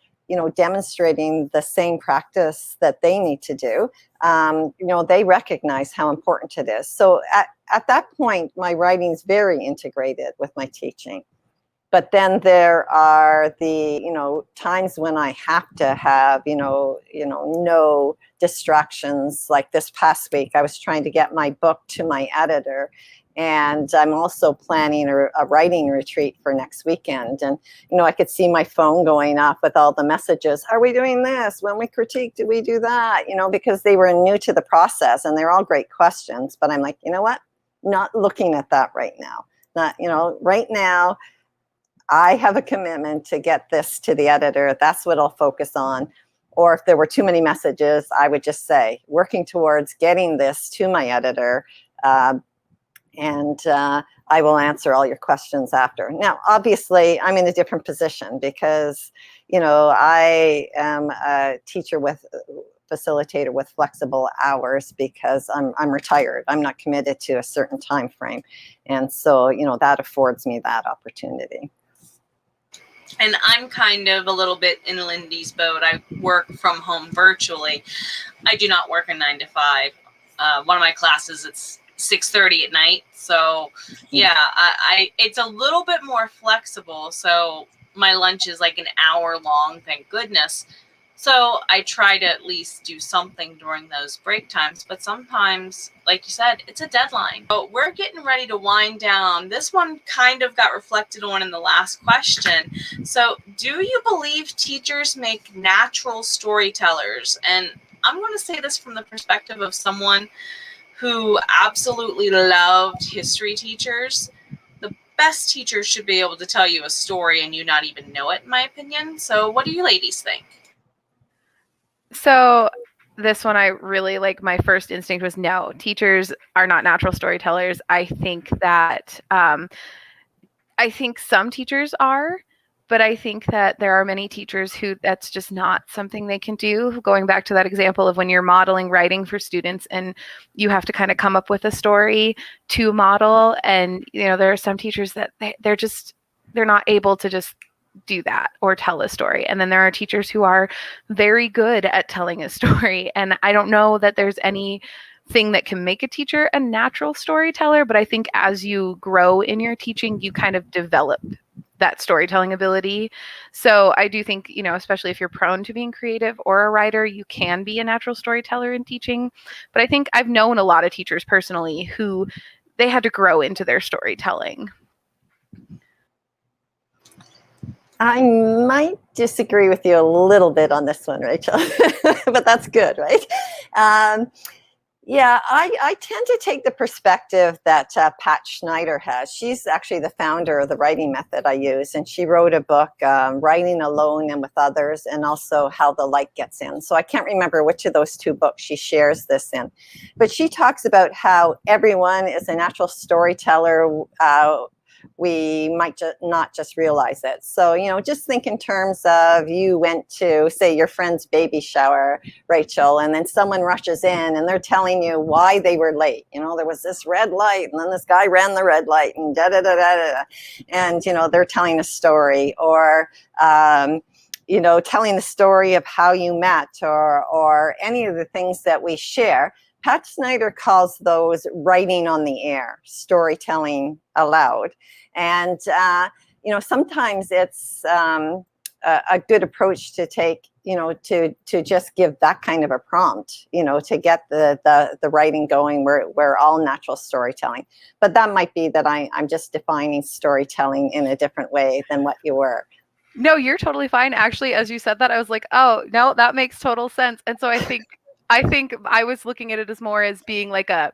demonstrating the same practice that they need to do, they recognize how important it is. So at that point, my writing is very integrated with my teaching. But then there are the, times when I have to have, no distractions. Like this past week, I was trying to get my book to my editor. And I'm also planning a writing retreat for next weekend. And, I could see my phone going off with all the messages. Are we doing this? When we critique, do we do that? Because they were new to the process and they're all great questions. But I'm like, you know what? Not looking at that right now. Not, right now, I have a commitment to get this to the editor. That's what I'll focus on. Or if there were too many messages, I would just say, working towards getting this to my editor. And I will answer all your questions after. Now, obviously, I'm in a different position because, I am a facilitator with flexible hours because I'm retired. I'm not committed to a certain time frame. And so, that affords me that opportunity. And I'm kind of a little bit in Lindy's boat. I work from home virtually. I do not work a 9 to 5. One of my classes, it's 6:30 at night. So yeah, it's a little bit more flexible. So my lunch is like an hour long, thank goodness. So I try to at least do something during those break times. But sometimes, like you said, it's a deadline. But we're getting ready to wind down. This one kind of got reflected on in the last question. So do you believe teachers make natural storytellers? And I'm going to say this from the perspective of someone who absolutely loved history teachers. The best teachers should be able to tell you a story and you not even know it, in my opinion. So what do you ladies think? So this one, I really my first instinct was no, teachers are not natural storytellers. I think that, I think some teachers are, but I think that there are many teachers who that's just not something they can do. Going back to that example of when you're modeling writing for students and you have to kind of come up with a story to model. And, there are some teachers that they're not able to just do that or tell a story. And then there are teachers who are very good at telling a story. And I don't know that there's anything that can make a teacher a natural storyteller, but I think as you grow in your teaching, you kind of develop that storytelling ability. So I do think, especially if you're prone to being creative or a writer, you can be a natural storyteller in teaching. But I think I've known a lot of teachers personally who they had to grow into their storytelling. I might disagree with you a little bit on this one, Rachel, but that's good, right? Yeah, I tend to take the perspective that Pat Schneider has. She's actually the founder of the writing method I use, and she wrote a book, Writing Alone and with Others, and also How the Light Gets In. So I can't remember which of those two books she shares this in, but she talks about how everyone is a natural storyteller. We might not just realize it. So, just think in terms of you went to, say, your friend's baby shower, Rachel, and then someone rushes in and they're telling you why they were late. There was this red light and then this guy ran the red light and da-da-da-da-da. And, they're telling a story or, telling the story of how you met or any of the things that we share. Pat Schneider calls those writing on the air, storytelling aloud. And, sometimes it's a good approach to take, to just give that kind of a prompt, to get the writing going. We're all natural storytelling. But that might be that I'm just defining storytelling in a different way than what you were. No, you're totally fine. Actually, as you said that, I was like, oh, no, that makes total sense. And so I think I was looking at it as more as being like a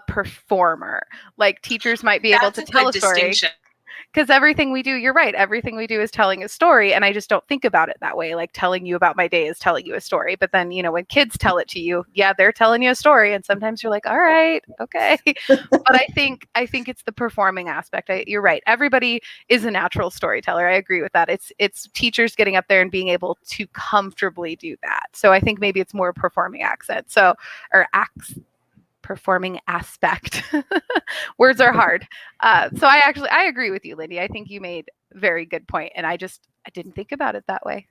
performer. Like teachers might be able to tell a story. Because everything we do, you're right, everything we do is telling a story. And I just don't think about it that way. Like telling you about my day is telling you a story. But then, when kids tell it to you, yeah, they're telling you a story. And sometimes you're like, all right, okay. But I think it's the performing aspect. You're right. Everybody is a natural storyteller. I agree with that. It's teachers getting up there and being able to comfortably do that. So I think maybe it's more performing accent. Performing aspect. Words are hard. So I agree with you, Lindy. I think you made a very good point, and I didn't think about it that way.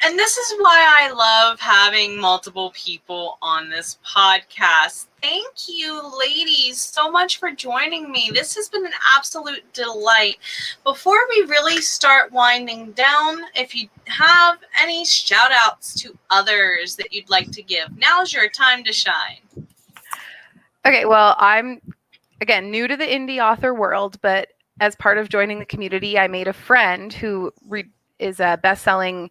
And this is why I love having multiple people on this podcast. Thank you, ladies, so much for joining me. This has been an absolute delight. Before we really start winding down, if you have any shout outs to others that you'd like to give, now's your time to shine. Okay, well, I'm, again, new to the indie author world, but as part of joining the community, I made a friend who is a best-selling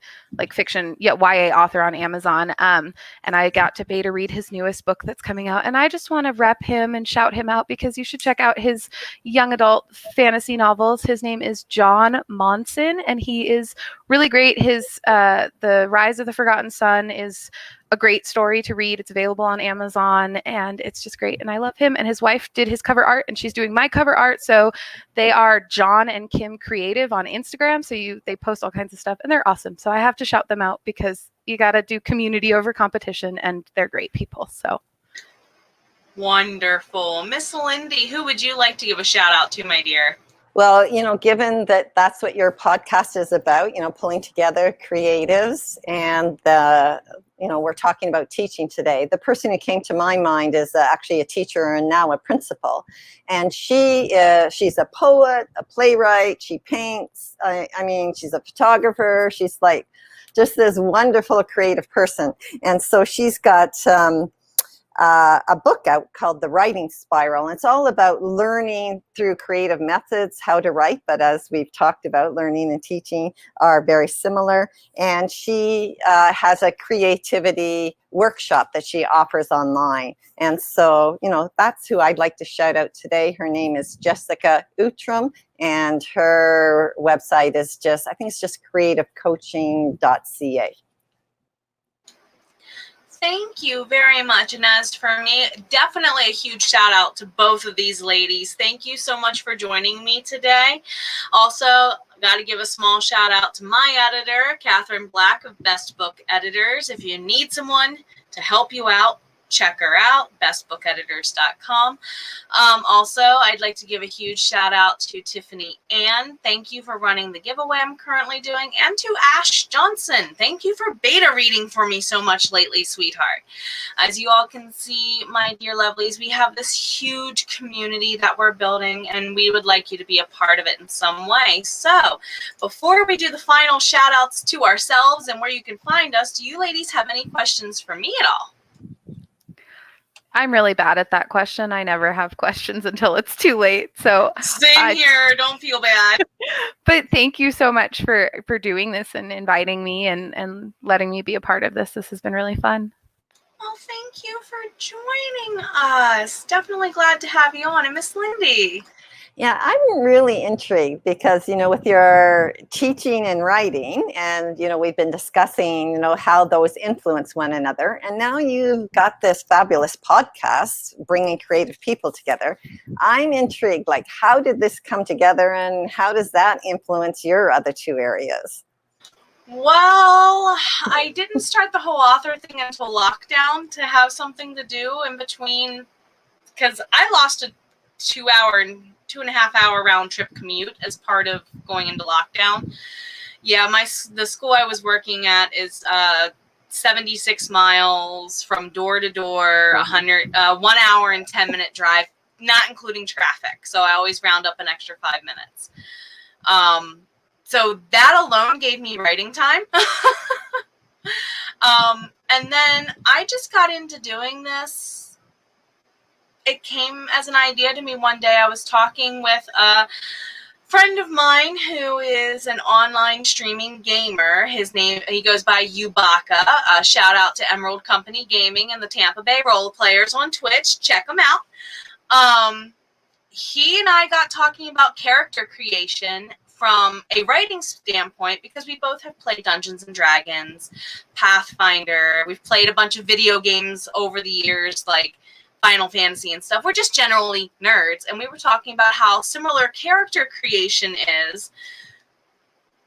fiction YA author on Amazon, and I got to beta read his newest book that's coming out, and I just want to rep him and shout him out because you should check out his young adult fantasy novels. His name is John Monson, and he is really great. His The Rise of the Forgotten Son is a great story to read. It's available on Amazon, and it's just great. And I love him. And his wife did his cover art, and she's doing my cover art. So they are John and Kim Creative on Instagram. So they post all kinds of stuff, and they're awesome. So I have to shout them out because you got to do community over competition, and they're great people. So wonderful. Miss Lindy, who would you like to give a shout out to, my dear? Well, given that that's what your podcast is about, pulling together creatives, and we're talking about teaching today. The person who came to my mind is actually a teacher and now a principal. And she's a poet, a playwright, she paints. She's a photographer. She's like just this wonderful creative person. And so she's got a book out called The Writing Spiral. And it's all about learning through creative methods how to write. But as we've talked about, learning and teaching are very similar. And she has a creativity workshop that she offers online. And so, that's who I'd like to shout out today. Her name is Jessica Outram, and her website is just creativecoaching.ca. Thank you very much. And as for me, definitely a huge shout out to both of these ladies. Thank you so much for joining me today. Also, got to give a small shout out to my editor, Catherine Black of Best Book Editors. If you need someone to help you out, check her out, bestbookeditors.com. Also, I'd like to give a huge shout out to Tiffany Ann. Thank you for running the giveaway I'm currently doing. And to Ash Johnson. Thank you for beta reading for me so much lately, sweetheart. As you all can see, my dear lovelies, we have this huge community that we're building, and we would like you to be a part of it in some way. So before we do the final shout outs to ourselves and where you can find us, do you ladies have any questions for me at all? I'm really bad at that question. I never have questions until it's too late. So same here. Don't feel bad. But thank you so much for doing this and inviting me and letting me be a part of this. This has been really fun. Well, thank you for joining us. Definitely glad to have you on. And Miss Lindy. Yeah, I'm really intrigued because, with your teaching and writing, and, we've been discussing, how those influence one another. And now you've got this fabulous podcast bringing creative people together. I'm intrigued, how did this come together and how does that influence your other two areas? Well, I didn't start the whole author thing until lockdown to have something to do in between, because I lost a 2.5 hour round trip commute as part of going into lockdown. Yeah, the school I was working at is 76 miles from door to door, 1 hour and 10-minute drive, not including traffic. So I always round up an extra 5 minutes. So that alone gave me writing time. And then I just got into doing this. It came as an idea to me one day. I was talking with a friend of mine who is an online streaming gamer. He goes by Ubaka. Shout out to Emerald Company Gaming and the Tampa Bay Role Players on Twitch. Check them out. He and I got talking about character creation from a writing standpoint because we both have played Dungeons and Dragons, Pathfinder. We've played a bunch of video games over the years, like Final Fantasy and stuff. We're just generally nerds. And we were talking about how similar character creation is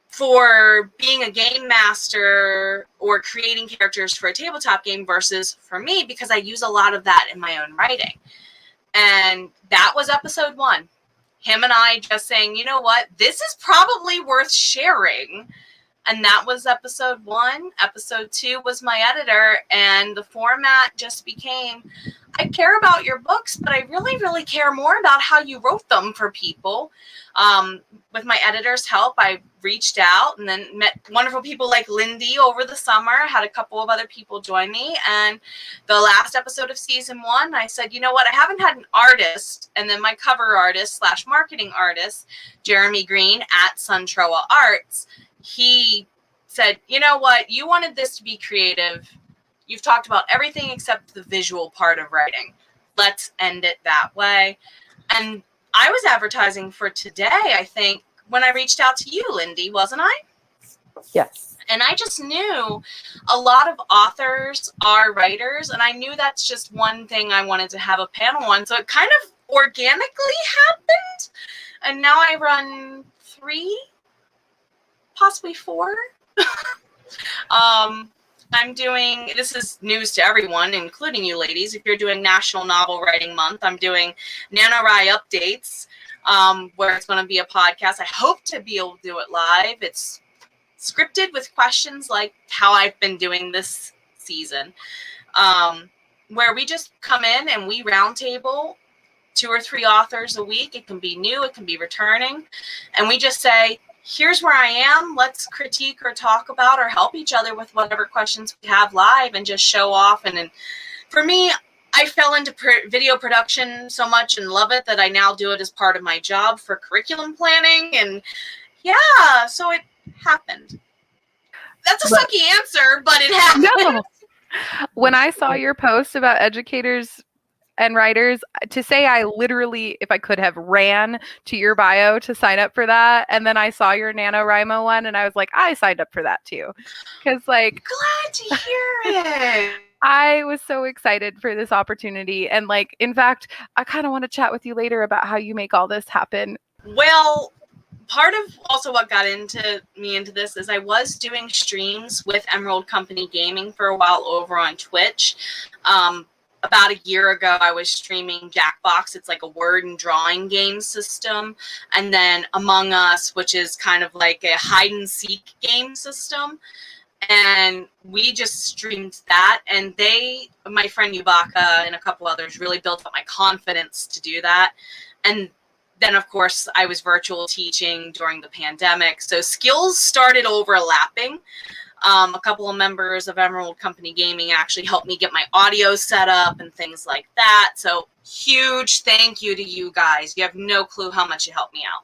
for being a game master or creating characters for a tabletop game versus for me, because I use a lot of that in my own writing. And that was episode 1. Him and I just saying, you know what, this is probably worth sharing And that was episode 1. Episode 2 was my editor, and the format just became, I care about your books, but I really, really care more about how you wrote them for people. With my editor's help, I reached out and then met wonderful people like Lindy over the summer, had a couple of other people join me. And the last episode of season 1, I said, you know what, I haven't had an artist. And then my cover artist / marketing artist, Jeremy Green at Suntroa Arts, he said, you know what, you wanted this to be creative. You've talked about everything except the visual part of writing. Let's end it that way. And I was advertising for today, I think, when I reached out to you, Lindy, wasn't I? Yes. And I just knew a lot of authors are writers, and I knew that's just one thing I wanted to have a panel on. So it kind of organically happened. And now I run 3, possibly 4. I'm doing, this is news to everyone, including you ladies. If you're doing National Novel Writing Month, I'm doing NaNoWriMo Updates, where it's going to be a podcast. I hope to be able to do it live. It's scripted with questions like how I've been doing this season, where we just come in and we roundtable 2 or 3 authors a week. It can be new, it can be returning. And we just say, here's where I am. Let's critique or talk about or help each other with whatever questions we have live and just show off. And for me, I fell into video production so much and love it that I now do it as part of my job for curriculum planning. And yeah, so it happened. That's a sucky answer, but it happened. No. When I saw your post about educators and writers, to say I literally, if I could have, ran to your bio to sign up for that. And then I saw your NaNoWriMo one and I was like, I signed up for that too. Because like, glad to hear it. I was so excited for this opportunity. And like, in fact, I kind of want to chat with you later about how you make all this happen. Well, part of also what got me into this is I was doing streams with Emerald Company Gaming for a while over on Twitch. About a year ago, I was streaming Jackbox. It's like a word and drawing game system. And then Among Us, which is kind of like a hide and seek game system. And we just streamed that. And my friend Yubaka and a couple others really built up my confidence to do that. And then, of course, I was virtual teaching during the pandemic. So skills started overlapping. A couple of members of Emerald Company Gaming actually helped me get my audio set up and things like that. So huge thank you to you guys. You have no clue how much you helped me out.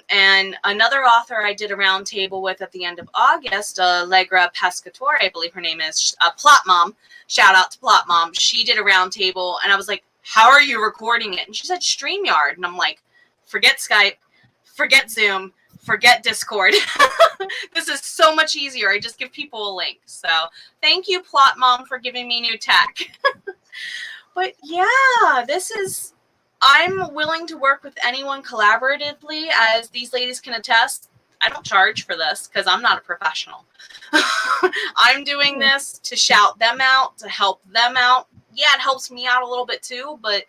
And another author I did a roundtable with at the end of August, Allegra Pescatore, I believe her name is, Plot Mom. Shout out to Plot Mom. She did a roundtable, and I was like, how are you recording it? And she said StreamYard. And I'm like, forget Skype, forget Zoom, forget Discord. This is so much easier. I just give people a link. So thank you, Plot Mom, for giving me new tech. But yeah, I'm willing to work with anyone collaboratively, as these ladies can attest. I don't charge for this because I'm not a professional. I'm doing this to shout them out, to help them out. Yeah, it helps me out a little bit too, but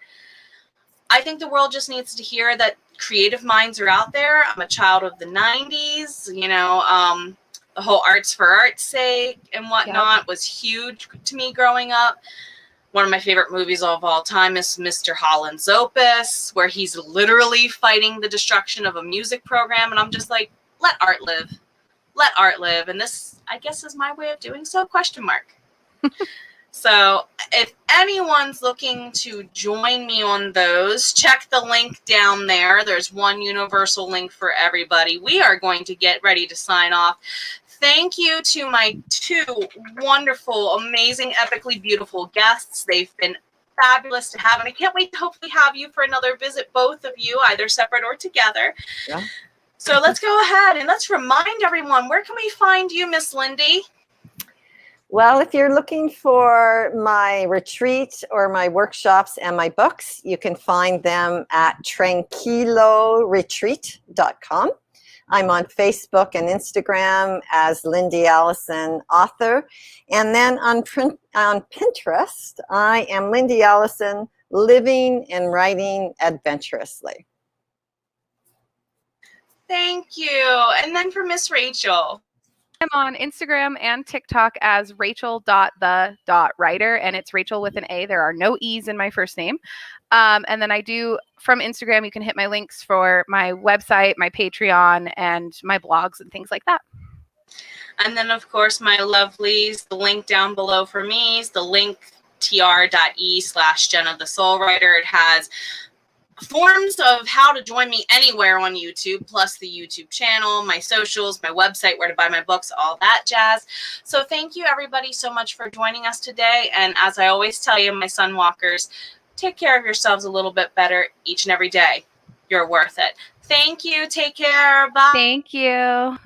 I think the world just needs to hear that creative minds are out there. I'm a child of the 90s, the whole arts for art's sake and whatnot was huge to me growing up. One of my favorite movies of all time is Mr. Holland's Opus, where he's literally fighting the destruction of a music program. And I'm just like, let art live. Let art live. And this, I guess, is my way of doing so, ? So if anyone's looking to join me on those, check the link down there. There's one universal link for everybody. We are going to get ready to sign off. Thank you to my 2 wonderful, amazing, epically beautiful guests. They've been fabulous to have, and I can't wait to hopefully have you for another visit, both of you, either separate or together. Yeah. So let's go ahead and let's remind everyone, where can we find you, Miss Lindy? Well, if you're looking for my retreat or my workshops and my books, you can find them at tranquilloretreat.com. I'm on Facebook and Instagram as Lyndi Allison author. And then on Pinterest, I am Lyndi Allison, living and writing adventurously. Thank you. And then for Miss Rachel. I'm on Instagram and TikTok as Rachal.the.writer, and it's Rachel with an A. There are no E's in my first name. And then I do, from Instagram, you can hit my links for my website, my Patreon, and my blogs and things like that. And then, of course, my lovelies, the link down below for me is the link tr.e/Jenna the Soul Writer. It has forms of how to join me anywhere on YouTube, plus the YouTube channel, my socials, my website, where to buy my books, all that jazz. So thank you, everybody, so much for joining us today. And as I always tell you, my Sunwalkers, take care of yourselves a little bit better each and every day. You're worth it. Thank you. Take care. Bye. Thank you.